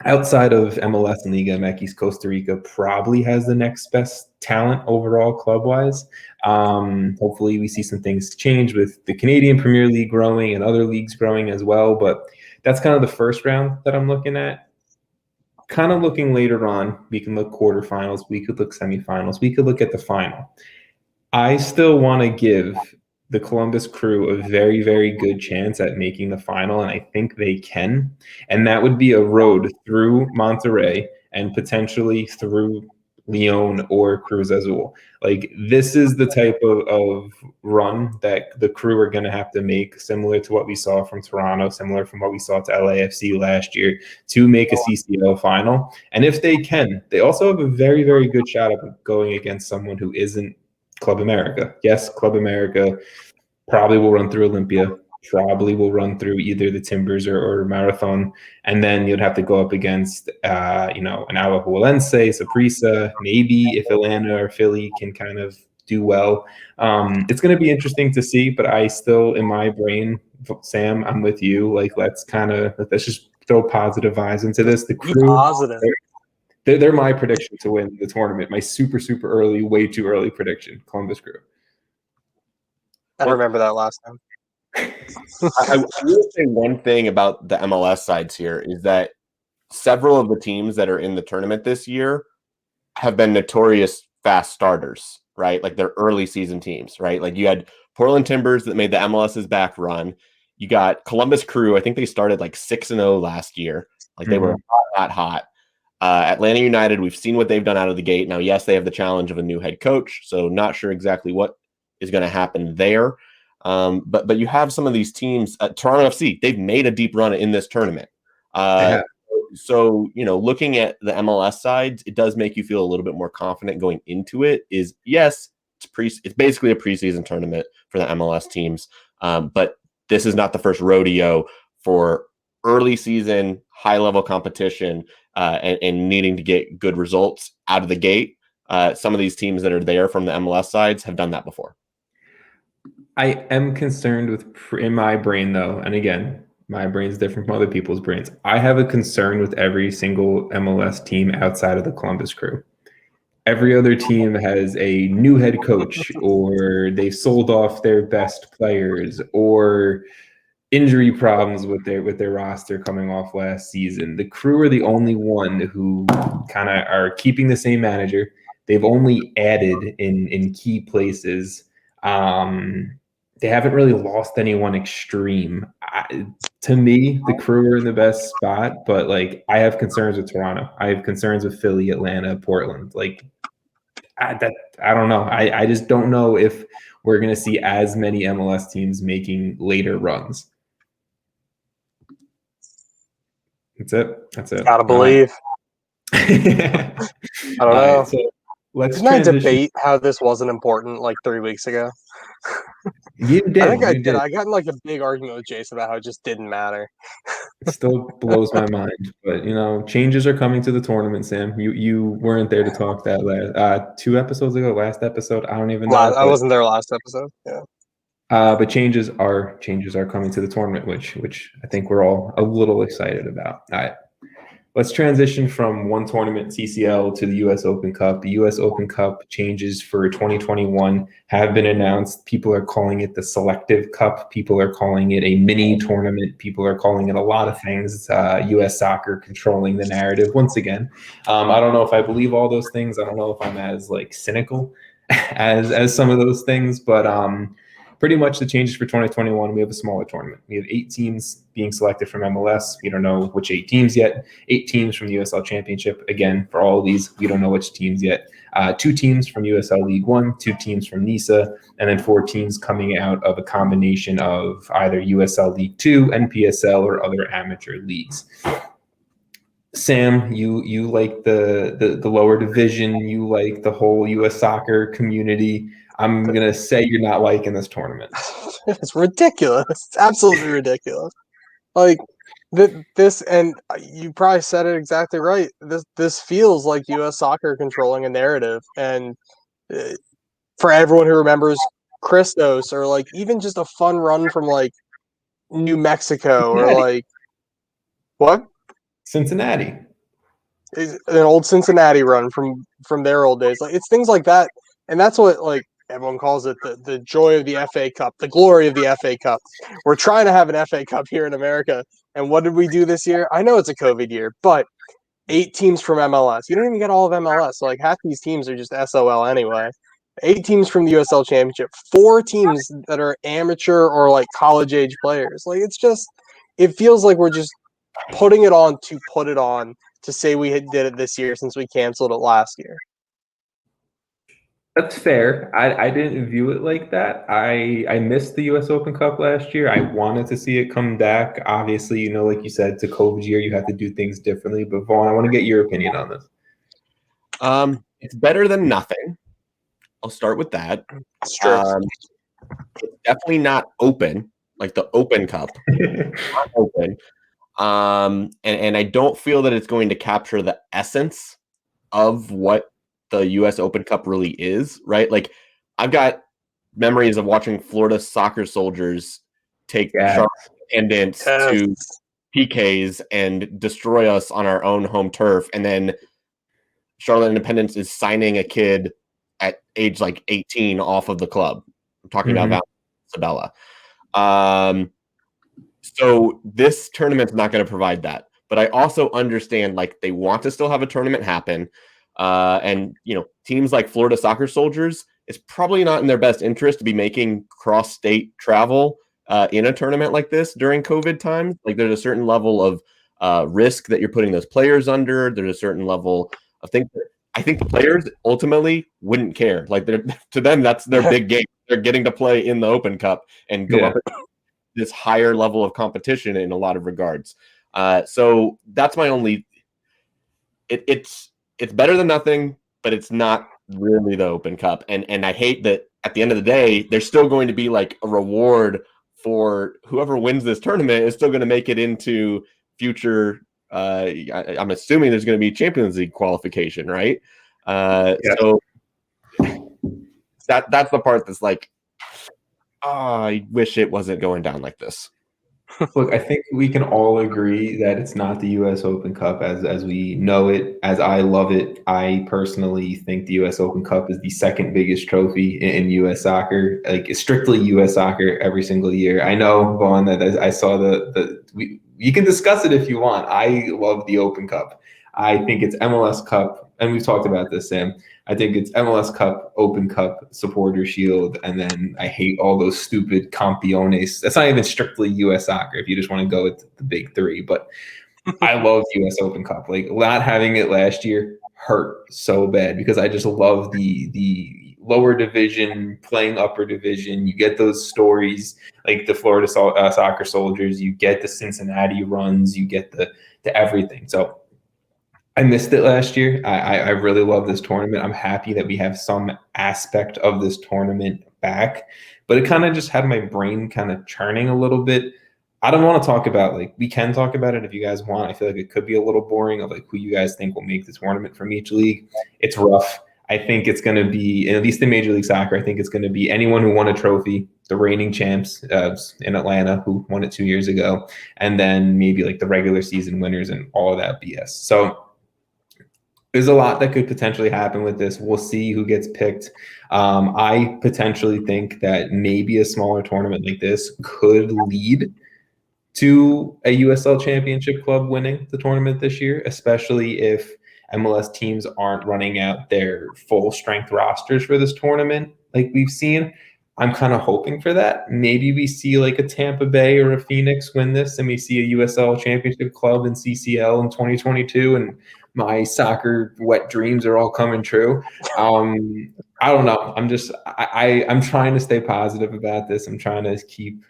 outside of MLS and Liga MX, Costa Rica probably has the next best talent overall club-wise. Hopefully we see some things change with the Canadian Premier League growing and other leagues growing as well. But that's kind of the first round that I'm looking at. Kind of looking later on, we can look quarterfinals, we could look semifinals, we could look at the final. I still want to give the Columbus Crew a very, very good chance at making the final, and I think they can. And that would be a road through Monterrey and potentially through Leon or Cruz Azul. Like, this is the type of run that the Crew are going to have to make, similar to what we saw from Toronto, similar from what we saw to LAFC last year, to make a CCL final. And if they can, they also have a very, very good shot of going against someone who isn't Club America. Yes, Club America probably will run through Olympia, probably will run through either the Timbers or Marathon, and then you'd have to go up against an Alajuelense, Saprissa, maybe if Atlanta or Philly can kind of do well. It's going to be interesting to see, but I still, in my brain, Sam, I'm with you. Like, let's just throw positive vibes into this. The Crew, Positive. they're my prediction to win the tournament. My super, super early, way too early prediction, Columbus Crew. I remember that last time. I will say one thing about the MLS sides here is that several of the teams that are in the tournament this year have been notorious fast starters, right? Like they're early season teams, right? Like you had Portland Timbers that made the MLS's back run. You got Columbus Crew. I think they started like 6-0 last year. Like they were hot. Atlanta United, we've seen what they've done out of the gate. Now, yes, they have the challenge of a new head coach, so not sure exactly what is going to happen there. But you have some of these teams. Toronto FC, they've made a deep run in this tournament. So, looking at the MLS sides, it does make you feel a little bit more confident going into it. Yes, it's basically a preseason tournament for the MLS teams, but this is not the first rodeo for early season, high-level competition, and needing to get good results out of the gate. Some of these teams that are there from the MLS sides have done that before. I am concerned in my brain, though, and again, my brain is different from other people's brains. I have a concern with every single MLS team outside of the Columbus Crew. Every other team has a new head coach, or they sold off their best players, or injury problems with their roster coming off last season. The Crew are the only one who kind of are keeping the same manager. They've only added in key places. They haven't really lost anyone extreme. To me, the Crew are in the best spot, but I have concerns with Toronto. I have concerns with Philly, Atlanta, Portland. I don't know. I just don't know if we're going to see as many MLS teams making later runs. That's it. Gotta believe. I don't know. So let's Didn't I transition. debate how this wasn't important like 3 weeks ago? You did. I think I you did. I got in like a big argument with Jason about how it just didn't matter. It still blows my mind, but changes are coming to the tournament. Sam, you weren't there to talk that last 2 episodes ago. Last episode, I don't even know. I wasn't there last episode. Yeah. But changes are coming to the tournament, which I think we're all a little excited about. All right. Let's transition from one tournament, CCL, to the U.S. Open Cup. The U.S. Open Cup changes for 2021 have been announced. People are calling it the Selective Cup. People are calling it a mini tournament. People are calling it a lot of things. U.S. Soccer controlling the narrative once again. I don't know if I believe all those things. I don't know if I'm as cynical as some of those things, but pretty much the changes for 2021, we have a smaller tournament. We have 8 teams being selected from MLS. We don't know which 8 teams yet. 8 teams from the USL Championship. Again, for all of these, we don't know which teams yet. 2 teams from USL League One, 2 teams from NISA, and then 4 teams coming out of a combination of either USL League Two, NPSL, or other amateur leagues. Sam, you like the lower division. You like the whole U.S. soccer community. I'm going to say you're not liking this tournament. It's ridiculous. It's absolutely ridiculous. Like, this, and you probably said it exactly right. This feels like U.S. soccer controlling a narrative. And for everyone who remembers Christos, or even just a fun run from New Mexico, or what? Cincinnati. An old Cincinnati run from their old days. It's things like that. And that's what everyone calls it, the joy of the FA Cup, the glory of the FA Cup. We're trying to have an FA Cup here in America. And what did we do this year? I know it's a COVID year, but 8 teams from MLS. You don't even get all of MLS. So half these teams are just SOL anyway. 8 teams from the USL Championship. 4 teams that are amateur or college age players. It feels like we're just putting it on to put it on to say we did it this year since we canceled it last year. That's fair. I didn't view it like that. I missed the U.S. Open Cup last year. I wanted to see it come back. Obviously, like you said, it's a COVID year. You have to do things differently. But Vaughn, I want to get your opinion on this. It's better than nothing. I'll start with that. It's true. It's definitely not open, like the Open Cup. Not open. And I don't feel that it's going to capture the essence of what the U.S. Open Cup really is, right? I've got memories of watching Florida Soccer Soldiers take Charlotte Independence to PKs and destroy us on our own home turf, and then Charlotte Independence is signing a kid at age 18 off of the club. I'm talking about Isabella. So this tournament's not going to provide that. But I also understand they want to still have a tournament happen. And teams like Florida Soccer Soldiers, it's probably not in their best interest to be making cross-state travel in a tournament like this during COVID times. There's a certain level of risk that you're putting those players under. There's a certain level of things. I think the players ultimately wouldn't care. To them, that's their big game. They're getting to play in the Open Cup and go up against this higher level of competition in a lot of regards. So that's my only. It's better than nothing, but it's not really the Open Cup. And I hate that at the end of the day, there's still going to be a reward for whoever wins this tournament is still going to make it into future. I'm assuming there's going to be Champions League qualification, right? So that's the part that's I wish it wasn't going down like this. Look, I think we can all agree that it's not the U.S. Open Cup as we know it, as I love it. I personally think the U.S. Open Cup is the second biggest trophy in U.S. soccer, strictly U.S. soccer every single year. I know, Vaughn, that I saw you can discuss it if you want. I love the Open Cup. I think it's MLS Cup, and we've talked about this, Sam. I think it's MLS Cup, Open Cup, Supporter Shield, and then I hate all those stupid Campeones. That's not even strictly U.S. soccer if you just want to go with the big 3. But I love U.S. Open Cup. Not having it last year hurt so bad because I just love the lower division playing upper division. You get those stories like the Florida Soccer Soldiers, you get the Cincinnati runs, you get the everything. So I missed it last year. I really love this tournament. I'm happy that we have some aspect of this tournament back, but it kind of just had my brain kind of churning a little bit. I don't want to talk about like we can talk about it if you guys want. I feel like it could be a little boring of like who you guys think will make the tournament from each league. It's rough. I think it's going to be, at least in Major League Soccer, I think it's going to be anyone who won a trophy, the reigning champs in Atlanta who won it 2 years ago, and then maybe like the regular season winners and all of that BS. So there's a lot that could potentially happen with this. We'll see who gets picked. I potentially think that maybe a smaller tournament like this could lead to a USL Championship club winning the tournament this year, especially if MLS teams aren't running out their full strength rosters for this tournament like we've seen. I'm kind of hoping for that. Maybe we see like a Tampa Bay or a Phoenix win this and we see a USL Championship club in CCL in 2022 and my soccer wet dreams are all coming true. I don't know. I'm trying to stay positive about this. I'm trying to keep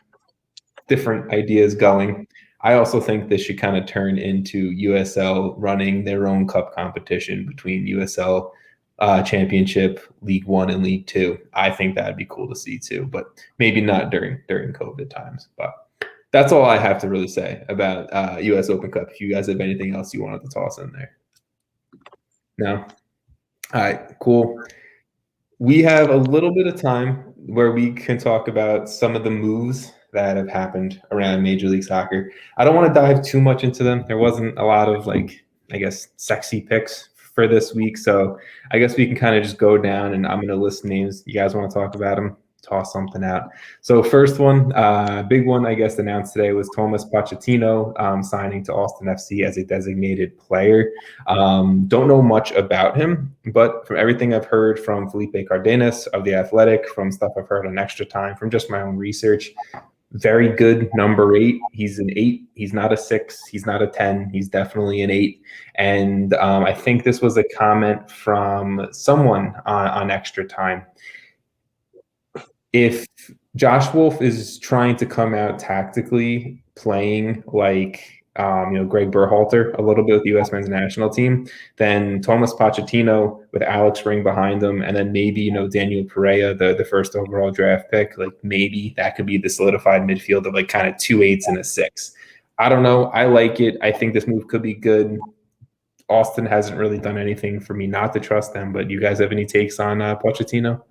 different ideas going. I also think this should kind of turn into USL running their own cup competition between USL Championship, League One, and League Two. I think that'd be cool to see too, but maybe not during COVID times. But that's all I have to really say about US Open Cup. If you guys have anything else you wanted to toss in there. No? All right, cool. We have a little bit of time where we can talk about some of the moves that have happened around Major League Soccer. I don't want to dive too much into them. There wasn't a lot of like, I guess, sexy picks for this week. So I guess we can kind of just go down and I'm going to list names. You guys want to talk about them? Toss something out. So first one, big one, I guess, announced today was Thomas Pochettino signing to Austin FC as a designated player. Don't know much about him, but from everything I've heard from Felipe Cardenas of The Athletic, from stuff I've heard on Extra Time, from just my own research, very good number 8. He's an 8. He's not a 6. He's not a 10. He's definitely an 8. And I think this was a comment from someone on Extra Time. If Josh Wolf is trying to come out tactically playing like Greg Berhalter a little bit with the U.S. men's national team, then Thomas Pochettino with Alex Ring behind him, and then maybe Daniel Pereira, the first overall draft pick, like maybe that could be the solidified midfield of like kind of 2 8s and a 6. I don't know. I like it. I think this move could be good. Austin hasn't really done anything for me not to trust them, but you guys have any takes on Pochettino?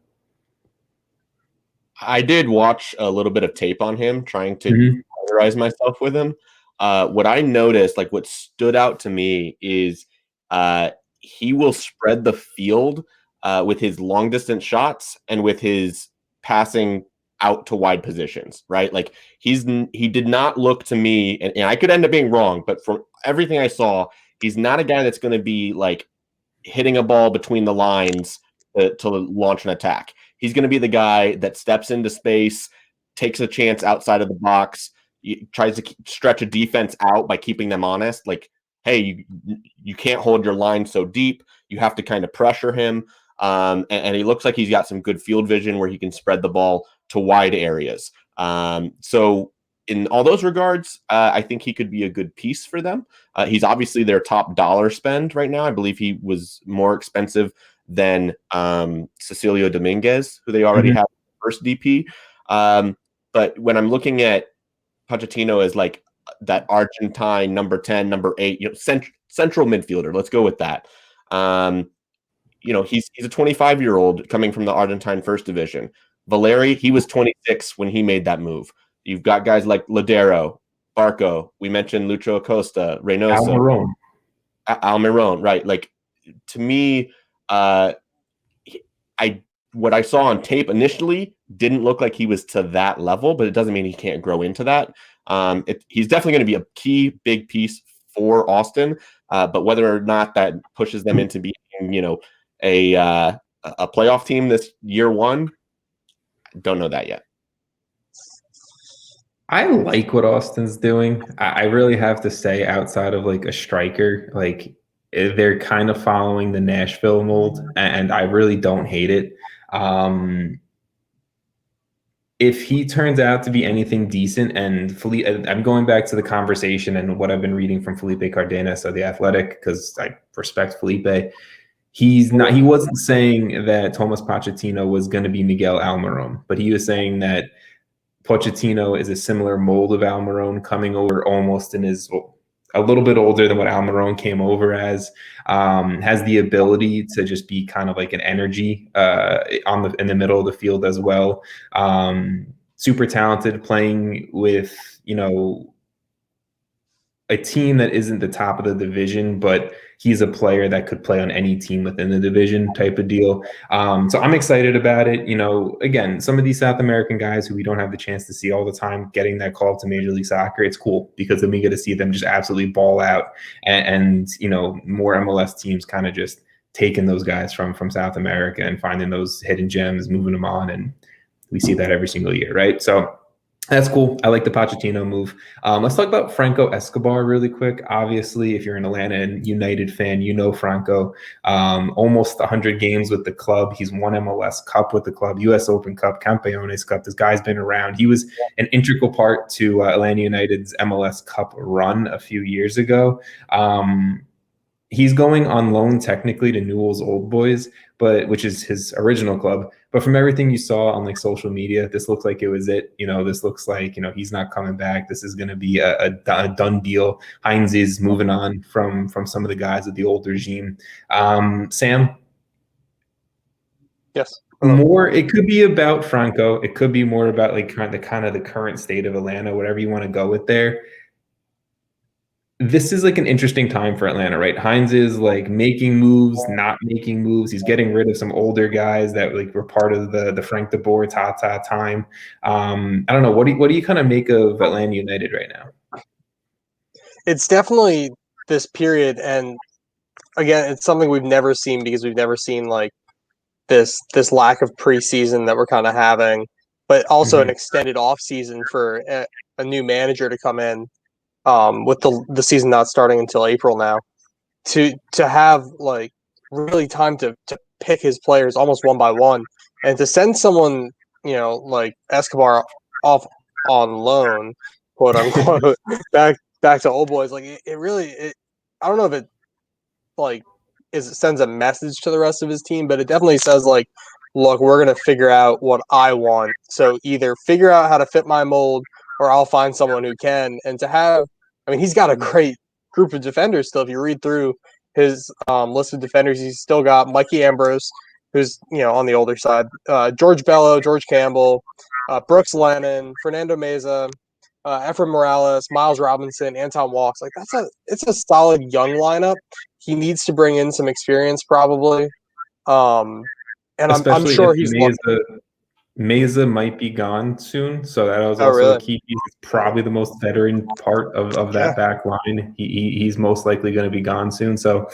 I did watch a little bit of tape on him, trying to familiarize myself with him. What I noticed, like what stood out to me, is he will spread the field with his long distance shots and with his passing out to wide positions, right? Like he did not look to me, and I could end up being wrong, but from everything I saw, he's not a guy that's going to be like hitting a ball between the lines to launch an attack. He's going to be the guy that steps into space, takes a chance outside of the box, tries to stretch a defense out by keeping them honest. Like, hey, you can't hold your line so deep. You have to kind of pressure him. And he looks like he's got some good field vision where he can spread the ball to wide areas. So in all those regards, I think he could be a good piece for them. He's obviously their top dollar spend right now. I believe he was more expensive than Cecilio Dominguez, who they already have first DP. But when I'm looking at Pochettino as like that Argentine number 10, number 8, central midfielder, let's go with that. He's a 25-year-old coming from the Argentine first division. Valeri, he was 26 when he made that move. You've got guys like Ladero, Barco. We mentioned Lucho Acosta, Reynoso, Almiron, right? Like, to me, what I saw on tape initially didn't look like he was to that level, but it doesn't mean he can't grow into that. He's definitely going to be a key big piece for Austin, but whether or not that pushes them into being, a playoff team this year one, don't know that yet. I like what Austin's doing. I really have to say, outside of like a striker, like they're kind of following the Nashville mold, and I really don't hate it. If he turns out to be anything decent, and I'm going back to the conversation and what I've been reading from Felipe Cardenas of The Athletic, because I respect Felipe. He wasn't saying that Thomas Pochettino was going to be Miguel Almiron, but he was saying that Pochettino is a similar mold of Almiron, coming over almost in his a little bit older than what Almiron came over as, has the ability to just be kind of like an energy in the middle of the field as well. Super talented, playing with, a team that isn't the top of the division, but he's a player that could play on any team within the division type of deal. So I'm excited about it. Again, some of these South American guys who we don't have the chance to see all the time getting that call to Major League Soccer, it's cool because then we get to see them just absolutely ball out and more MLS teams kind of just taking those guys from South America and finding those hidden gems, moving them on. And we see that every single year, right? So that's cool. I like the Pochettino move. Let's talk about Franco Escobar really quick. Obviously, if you're an Atlanta and United fan, you know Franco. Almost 100 games with the club. He's won MLS Cup with the club, U.S. Open Cup, Campeones Cup. This guy's been around. He was an integral part to Atlanta United's MLS Cup run a few years ago. He's going on loan technically to Newell's Old Boys, which is his original club. But from everything you saw on like social media, this looks like it was it. This looks like, he's not coming back. This is going to be a done deal. Heinz is moving on from some of the guys of the old regime. Sam? Yes. It could be about Franco. It could be more about like kind of the current state of Atlanta, whatever you want to go with there. This is like an interesting time for Atlanta, right? Heinz is like making moves, not making moves. He's getting rid of some older guys that like were part of the Frank de Boer Tata time. I don't know. What do you kind of make of Atlanta United right now? It's definitely this period, and again, it's something we've never seen because we've never seen like this lack of preseason that we're kind of having, but also an extended off season for a new manager to come in. With the season not starting until April now, to have like really time to pick his players almost one by one, and to send someone like Escobar off on loan, quote unquote, back to Old Boys, like it really I don't know if it like it sends a message to the rest of his team, but it definitely says like, look, we're gonna figure out what I want. So either figure out how to fit my mold, or I'll find someone who can. And to have, I mean, he's got a great group of defenders still. If you read through his list of defenders, he's still got Mikey Ambrose, who's on the older side, George Bello, George Campbell, Brooks Lennon, Fernando Meza, Efren Morales, Miles Robinson, Anton Walks. Like it's a solid young lineup. He needs to bring in some experience probably. And I'm sure he's Meza might be gone soon, so that was also really? a key piece. It's probably the most veteran part of that back line. He's most likely going to be gone soon. So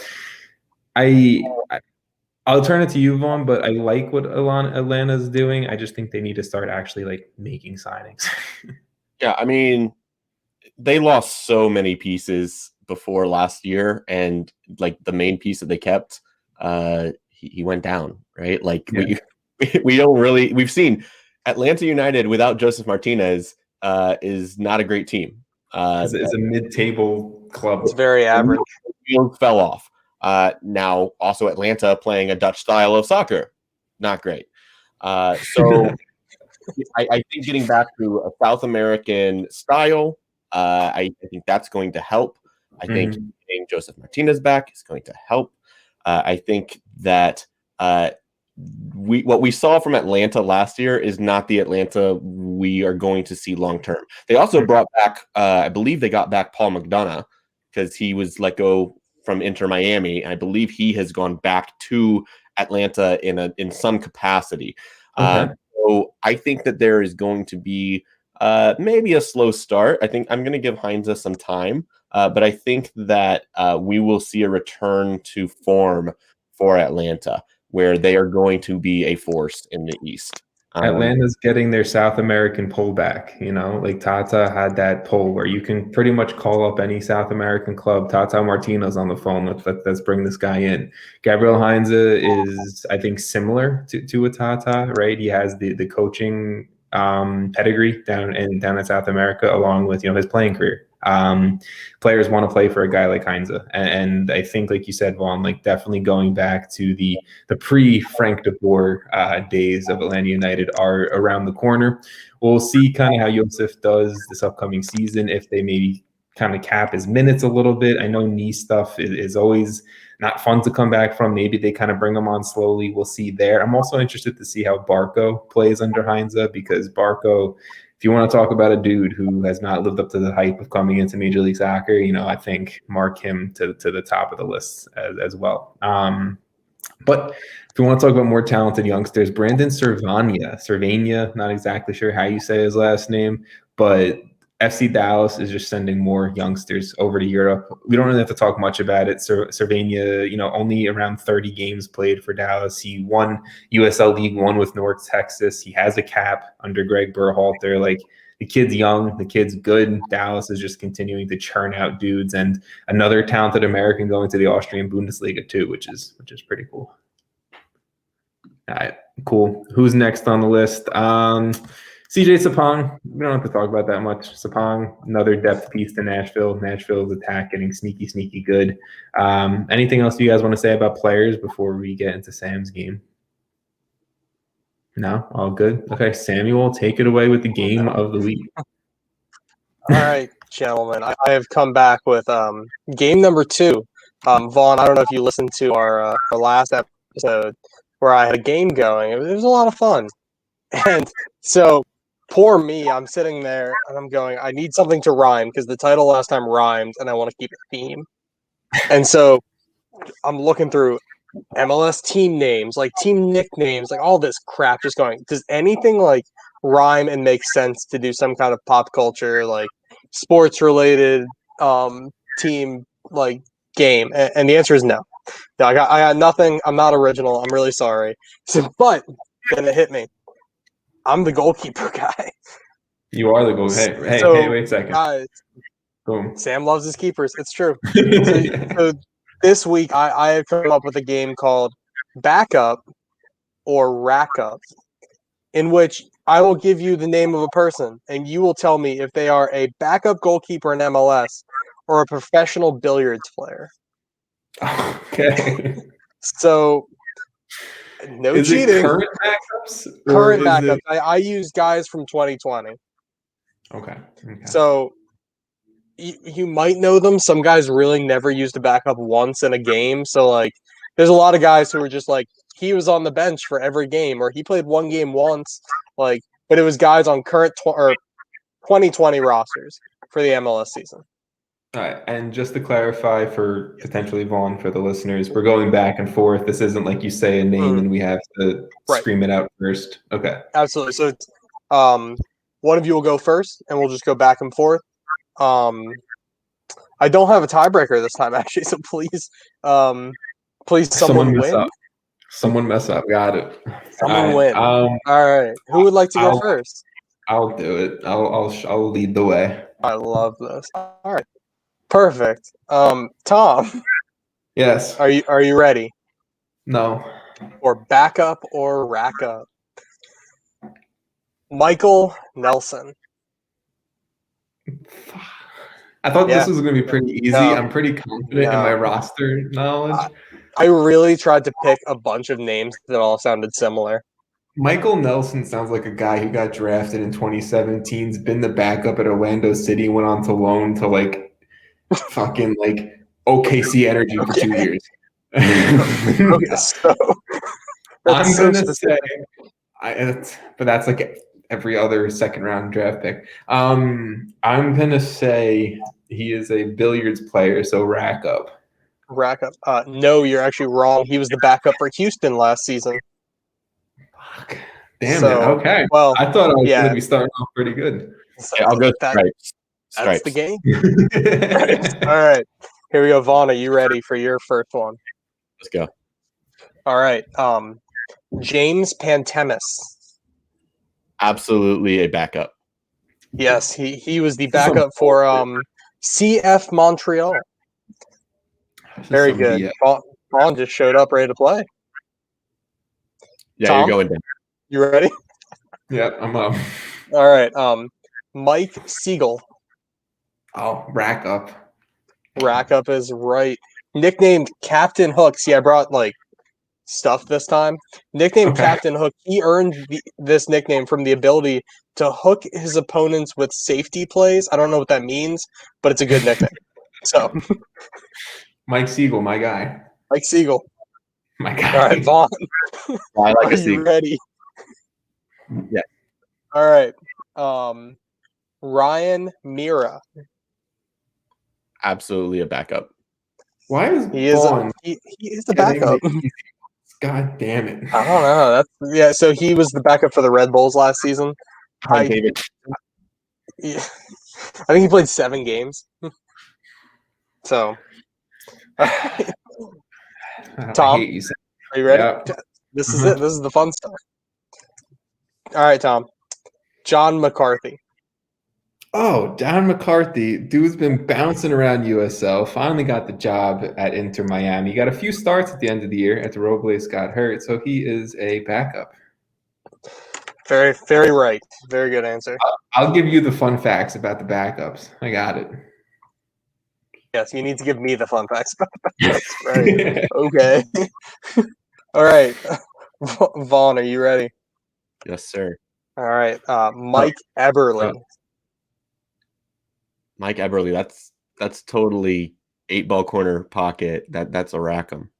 I'll turn it to you, Vaughn, but I like what Atlanta's doing. I just think they need to start actually like making signings. Yeah, I mean, they lost so many pieces before last year, and like the main piece that they kept, he went down, right? Like we don't really, we've seen Atlanta United without Joseph Martinez is not a great team. It's a mid-table club. It's very average. Fell off. Now also Atlanta playing a Dutch style of soccer, not great. So I think getting back to a South American style, I think that's going to help. I think getting Joseph Martinez back is going to help. I think that what we saw from Atlanta last year is not the Atlanta we are going to see long term. They also brought back, I believe they got back Paul McDonough because he was let go from Inter Miami. I believe he has gone back to Atlanta in some capacity. So I think that there is going to be maybe a slow start. I think I'm going to give Heinze some time, but I think that we will see a return to form for Atlanta, where they are going to be a force in the East. Atlanta's getting their South American pullback. Like Tata had that pull where you can pretty much call up any South American club. Tata Martino's on the phone. Let's bring this guy in. Gabriel Heinze is, I think, similar to a Tata, right? He has the coaching pedigree down in South America, along with his playing career. Players want to play for a guy like Heinze, and I think, like you said, Vaughn, like definitely going back to the pre-Frank de Boer days of Atlanta United are around the corner. We'll see kind of how Josef does this upcoming season, if they maybe kind of cap his minutes a little bit. I know knee stuff is always not fun to come back from. Maybe they kind of bring him on slowly. We'll see there. I'm also interested to see how Barco plays under Heinze, because Barco, if you want to talk about a dude who has not lived up to the hype of coming into Major League Soccer, I think mark him to the top of the list as well. But if you want to talk about more talented youngsters, Brandon Cervania, not exactly sure how you say his last name, but FC Dallas is just sending more youngsters over to Europe. We don't really have to talk much about it. Cervania, only around 30 games played for Dallas. He won USL League One with North Texas. He has a cap under Greg Berhalter. Like, the kid's young, the kid's good. Dallas is just continuing to churn out dudes, and another talented American going to the Austrian Bundesliga too, which is pretty cool. All right, cool. Who's next on the list? CJ Sapong. We don't have to talk about that much. Sapong, another depth piece to Nashville. Nashville's attack getting sneaky good. Anything else you guys want to say about players before we get into Sam's game? No? All good? Okay, Samuel, take it away with the game of the week. All right, gentlemen. I have come back with game number 2. Vaughn, I don't know if you listened to our last episode where I had a game going. It was a lot of fun. And so, poor me, I'm sitting there and I'm going, I need something to rhyme, because the title last time rhymed and I want to keep a theme. And so I'm looking through MLS team names, like team nicknames, like all this crap, just going, does anything like rhyme and make sense to do some kind of pop culture, like sports related team like game? And the answer is no. I got nothing. I'm not original. I'm really sorry. But then it hit me. I'm the goalkeeper guy. You are the goalkeeper. Hey, wait a second. Guys, boom. Sam loves his keepers. It's true. So this week, I have come up with a game called Backup or Rack Up, in which I will give you the name of a person, and you will tell me if they are a backup goalkeeper in MLS or a professional billiards player. Okay. So, no is cheating. It current backups? Current backups. I use guys from 2020. Okay. So, you might know them. Some guys really never used a backup once in a game. So, like, there's a lot of guys who are just like, he was on the bench for every game, or he played one game once. Like, but it was guys on current or 2020 rosters for the MLS season. All right, and just to clarify for potentially Vaughn, for the listeners, we're going back and forth. This isn't like you say a name and we have to scream it out first. Okay. Absolutely. So, it's, one of you will go first, and we'll just go back and forth. I don't have a tiebreaker this time, actually. So please, someone mess win. Up. Someone mess up. Got it. Someone win. All right. Who would like to go first? I'll do it. I'll lead the way. I love this. All right. Perfect. Tom. Yes. Are you ready? No. Or backup or rack up? Michael Nelson. I thought this was going to be pretty easy. No. I'm pretty confident in my roster knowledge. I really tried to pick a bunch of names that all sounded similar. Michael Nelson sounds like a guy who got drafted in 2017's been the backup at Orlando City, went on to loan to like fucking like OKC Energy for 2 years. I'm going to say, but that's like every other second round draft pick. I'm going to say he is a billiards player, so rack up. Rack up. No, you're actually wrong. He was the backup for Houston last season. Fuck. Damn it. Okay. Well, I thought I was going to be starting off pretty good. So I'll go Stripes. That's the game. All right. Here we go. Vaughn, are you ready for your first one? Let's go. All right. James Pantemis. Absolutely a backup. Yes, he was the backup for CF Montreal. Very Some good. BS. Vaughn just showed up ready to play. Yeah, Tom? you're going down. You ready? Yep, I'm up. All right. Mike Siegel. I'll rack up. Rack up is right. Nicknamed Captain Hook. See, I brought like stuff this time. Nicknamed Okay. Captain Hook. He earned this nickname from the ability to hook his opponents with safety plays. I don't know what that means, but it's a good nickname. So, Mike Siegel, my guy. Mike Siegel. My guy. All right, Vaughn. I like Are a you Siegel. ready? Yeah. All right. Ryan Mira. Absolutely a backup. Why is He is Vaughn he is the getting backup. the easy ones? God damn it. I don't know. Yeah. So he was the backup for the Red Bulls last season. Behind David. Yeah, I think he played 7 games. So, I Tom, hate you. Sam. are you ready? Yeah. This is it. This is the fun stuff. All right, Tom. John McCarthy. Oh, Don McCarthy. Dude's been bouncing around USL. Finally got the job at Inter Miami. Got a few starts at the end of the year after Robles got hurt, so he is a backup. Very, very right. Very good answer. I'll give you the fun facts about the backups. I got it. Yes, you need to give me the fun facts about that. Right. Okay. All right. Vaughn, are you ready? Yes, sir. All right. Mike Eberle. Mike Eberle. That's totally 8-ball corner pocket. That's a Rackham.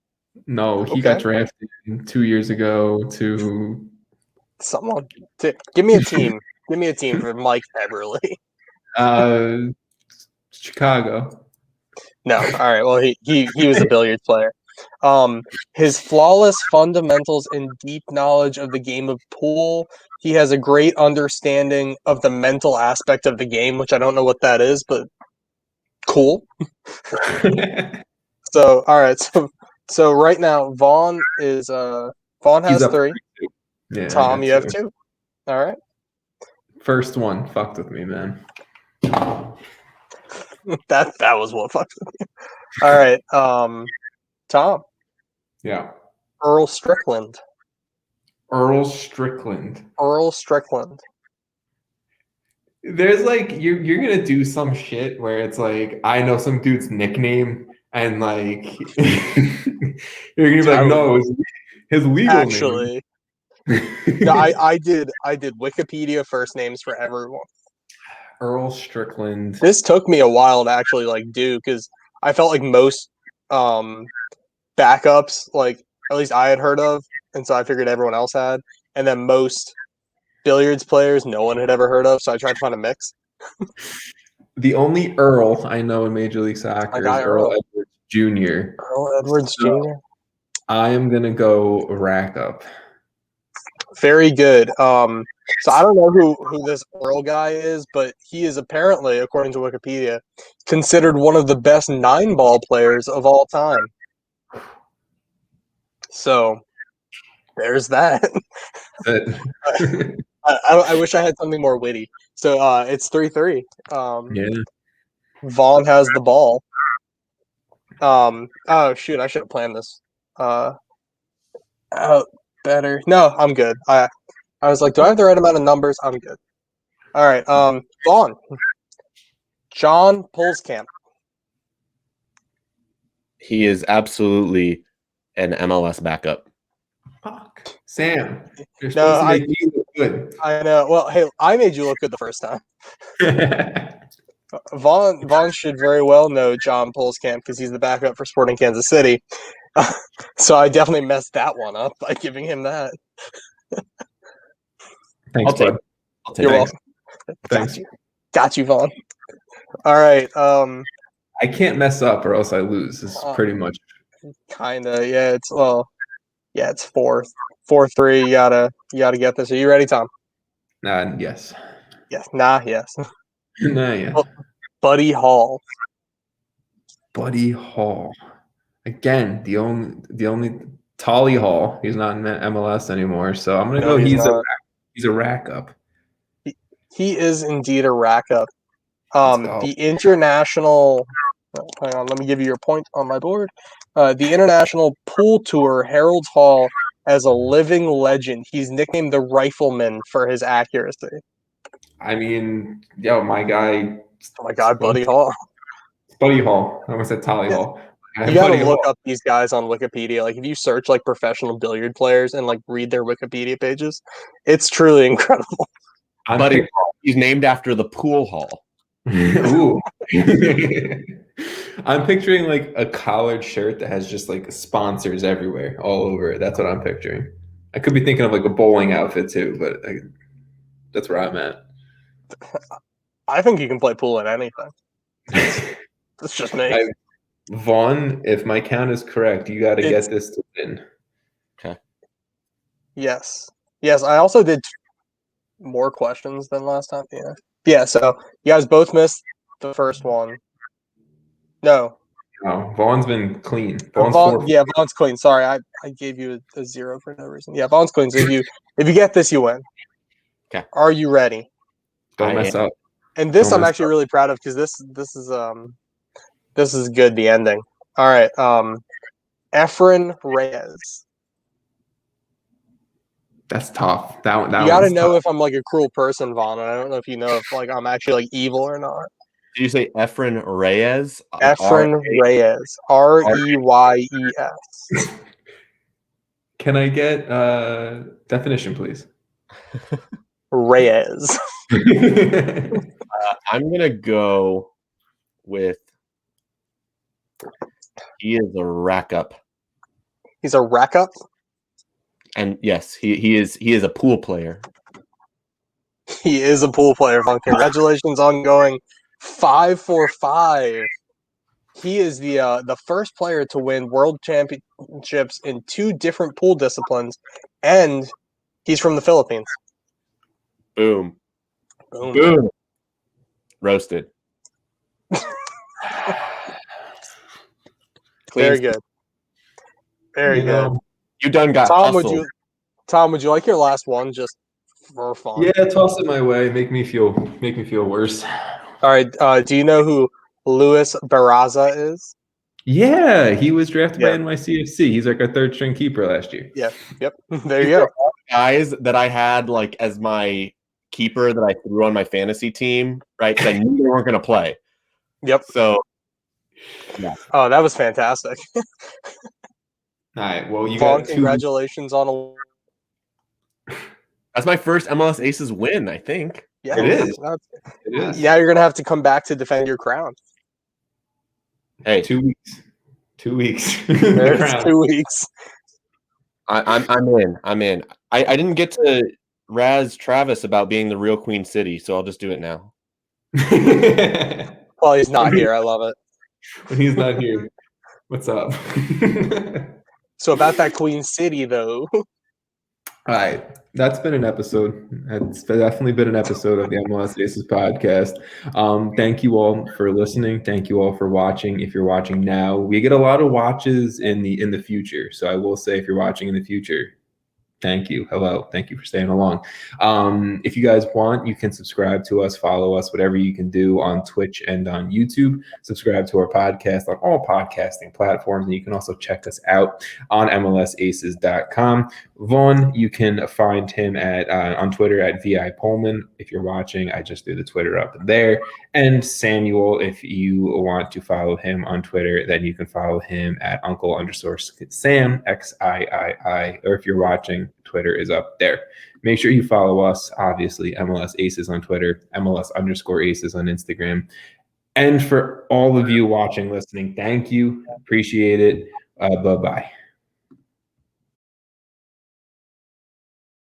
No, he got drafted 2 years ago to Someone give me a team. Give me a team for Mike Eberle. Chicago. No. All right. Well, he was a billiards player. His flawless fundamentals and deep knowledge of the game of pool. He has a great understanding of the mental aspect of the game, which I don't know what that is, but cool. So, all right. So right now, Vaughn has He's up 3. Yeah, Tom, you have two. 2. All right. First one fucked with me, man. That was what fucked with you. All right. Tom. Yeah. Earl Strickland. Earl Strickland. Earl Strickland. There's like you're gonna do some shit where it's like I know some dude's nickname and like you're gonna be like, no, his legal Actually, name. no, I did Wikipedia first names for everyone. Earl Strickland. This took me a while to actually like do because I felt like most backups, like at least I had heard of, and so I figured everyone else had, and then most billiards players no one had ever heard of, so I tried to find a mix. The only Earl I know in Major League Soccer is Earl Edwards Jr. Earl Edwards Jr. I am gonna go rack up. Very good. So I don't know who this Earl guy is, but he is apparently, according to Wikipedia, considered one of the best 9-ball players of all time. So there's that. I wish I had something more witty. So it's 3-3. Yeah. Vaughn has the ball. Oh shoot, I should have planned this. Better. No, I'm good. I was like, do I have the right amount of numbers? I'm good. All right. Vaughn. John Pulskamp. He is absolutely an MLS backup. Fuck. Sam, you're supposed to make me look good. I know. Well, hey, I made you look good the first time. Vaughn should very well know John Pulskamp because he's the backup for Sporting Kansas City. So I definitely messed that one up by giving him that. Thanks, bud. You're welcome. Thanks. Got you, Vaughn. All right. I can't mess up or else I lose. This is pretty much. Kinda. Yeah. It's 4-3. You gotta get this. Are you ready, Tom? Yes. Yes. Nah. Yes. Yeah. Buddy Hall. Buddy Hall. Again, the only Tolly Hall. He's not in MLS anymore, so I'm gonna go. He's a rack up. He is indeed a rack up. go. The international. Hang on, let me give you your point on my board. The International Pool Tour heralds Hall as a living legend. He's nicknamed the Rifleman for his accuracy. I mean, yo, my guy. Oh my God, Buddy Hall. Buddy Hall. I almost said Tally Yeah. Hall. You gotta look up these guys on Wikipedia. Like, if you search like professional billiard players and like read their Wikipedia pages, it's truly incredible. Buddy, he's named after the pool hall. Ooh. I'm picturing like a collared shirt that has just like sponsors everywhere, all over it. That's what I'm picturing. I could be thinking of like a bowling outfit too, but that's where I'm at. I think you can play pool in anything. That's just me. Vaughn, if my count is correct, you got to get this to win. Okay. Yes. I also did more questions than last time. Yeah. So you guys both missed the first one. No. Oh, Vaughn's been clean. Vaughn's clean. Sorry, I gave you a 0 for no reason. Yeah, Vaughn's clean. So if you get this, you win. Okay. Are you ready? Don't mess up. And this I'm actually really proud of because this is good. The ending. All right. Efren Reyes. That's tough. That You got to know if I'm like a cruel person, Vaughn. And I don't know if you know if like I'm actually like evil or not. Did you say Efren Reyes? Efren Reyes. Reyes. Can I get definition, please? Reyes. I'm gonna go with he is a rack up. He's a rack up? And yes, he is a pool player. He is a pool player, Vaughn. Congratulations on going 5 for 5. He is the first player to win world championships in 2 different pool disciplines, and he's from the Philippines. Boom. Boom. Roasted. Very good. Very good. You done got Tom, hustled. would you like your last one just for fun? Yeah, toss it my way. Make me feel worse. All right. Do you know who Luis Barraza is? Yeah, he was drafted by NYCFC. He's like our 3rd string keeper last year. Yeah. Yep. There you go. Guys that I had like as my keeper that I threw on my fantasy team, right? Because I knew they weren't going to play. Yep. So, yeah. Oh, that was fantastic. All right. Well, you Vaughn, got congratulations on a. That's my first MLS Aces win, I think. Yeah, it is. It is. Yeah, you're gonna have to come back to defend your crown. Hey, 2 weeks. 2 weeks. There's 2 weeks. I'm in. I didn't get to razz Travis about being the real Queen City, so I'll just do it now. Well, he's not here. I love it. When he's not here, what's up? So about that Queen City, though. All right. That's been an episode. It's definitely been an episode of the MLSAces podcast. Thank you all for listening. Thank you all for watching. If you're watching now, we get a lot of watches in the future. So I will say, if you're watching in the future, thank you. Hello. Thank you for staying along. If you guys want, you can subscribe to us, follow us, whatever you can do on Twitch and on YouTube. Subscribe to our podcast on all podcasting platforms. And you can also check us out on MLSAces.com. Vaughn, you can find him at on Twitter at VI Pullman. If you're watching, I just threw the Twitter up there. And Samuel, if you want to follow him on Twitter, then you can follow him at Uncle_Sam, XIII. Or if you're watching, Twitter is up there. Make sure you follow us, obviously, MLS Aces on Twitter, MLS_Aces on Instagram. And for all of you watching, listening, thank you. Appreciate it. Bye-bye.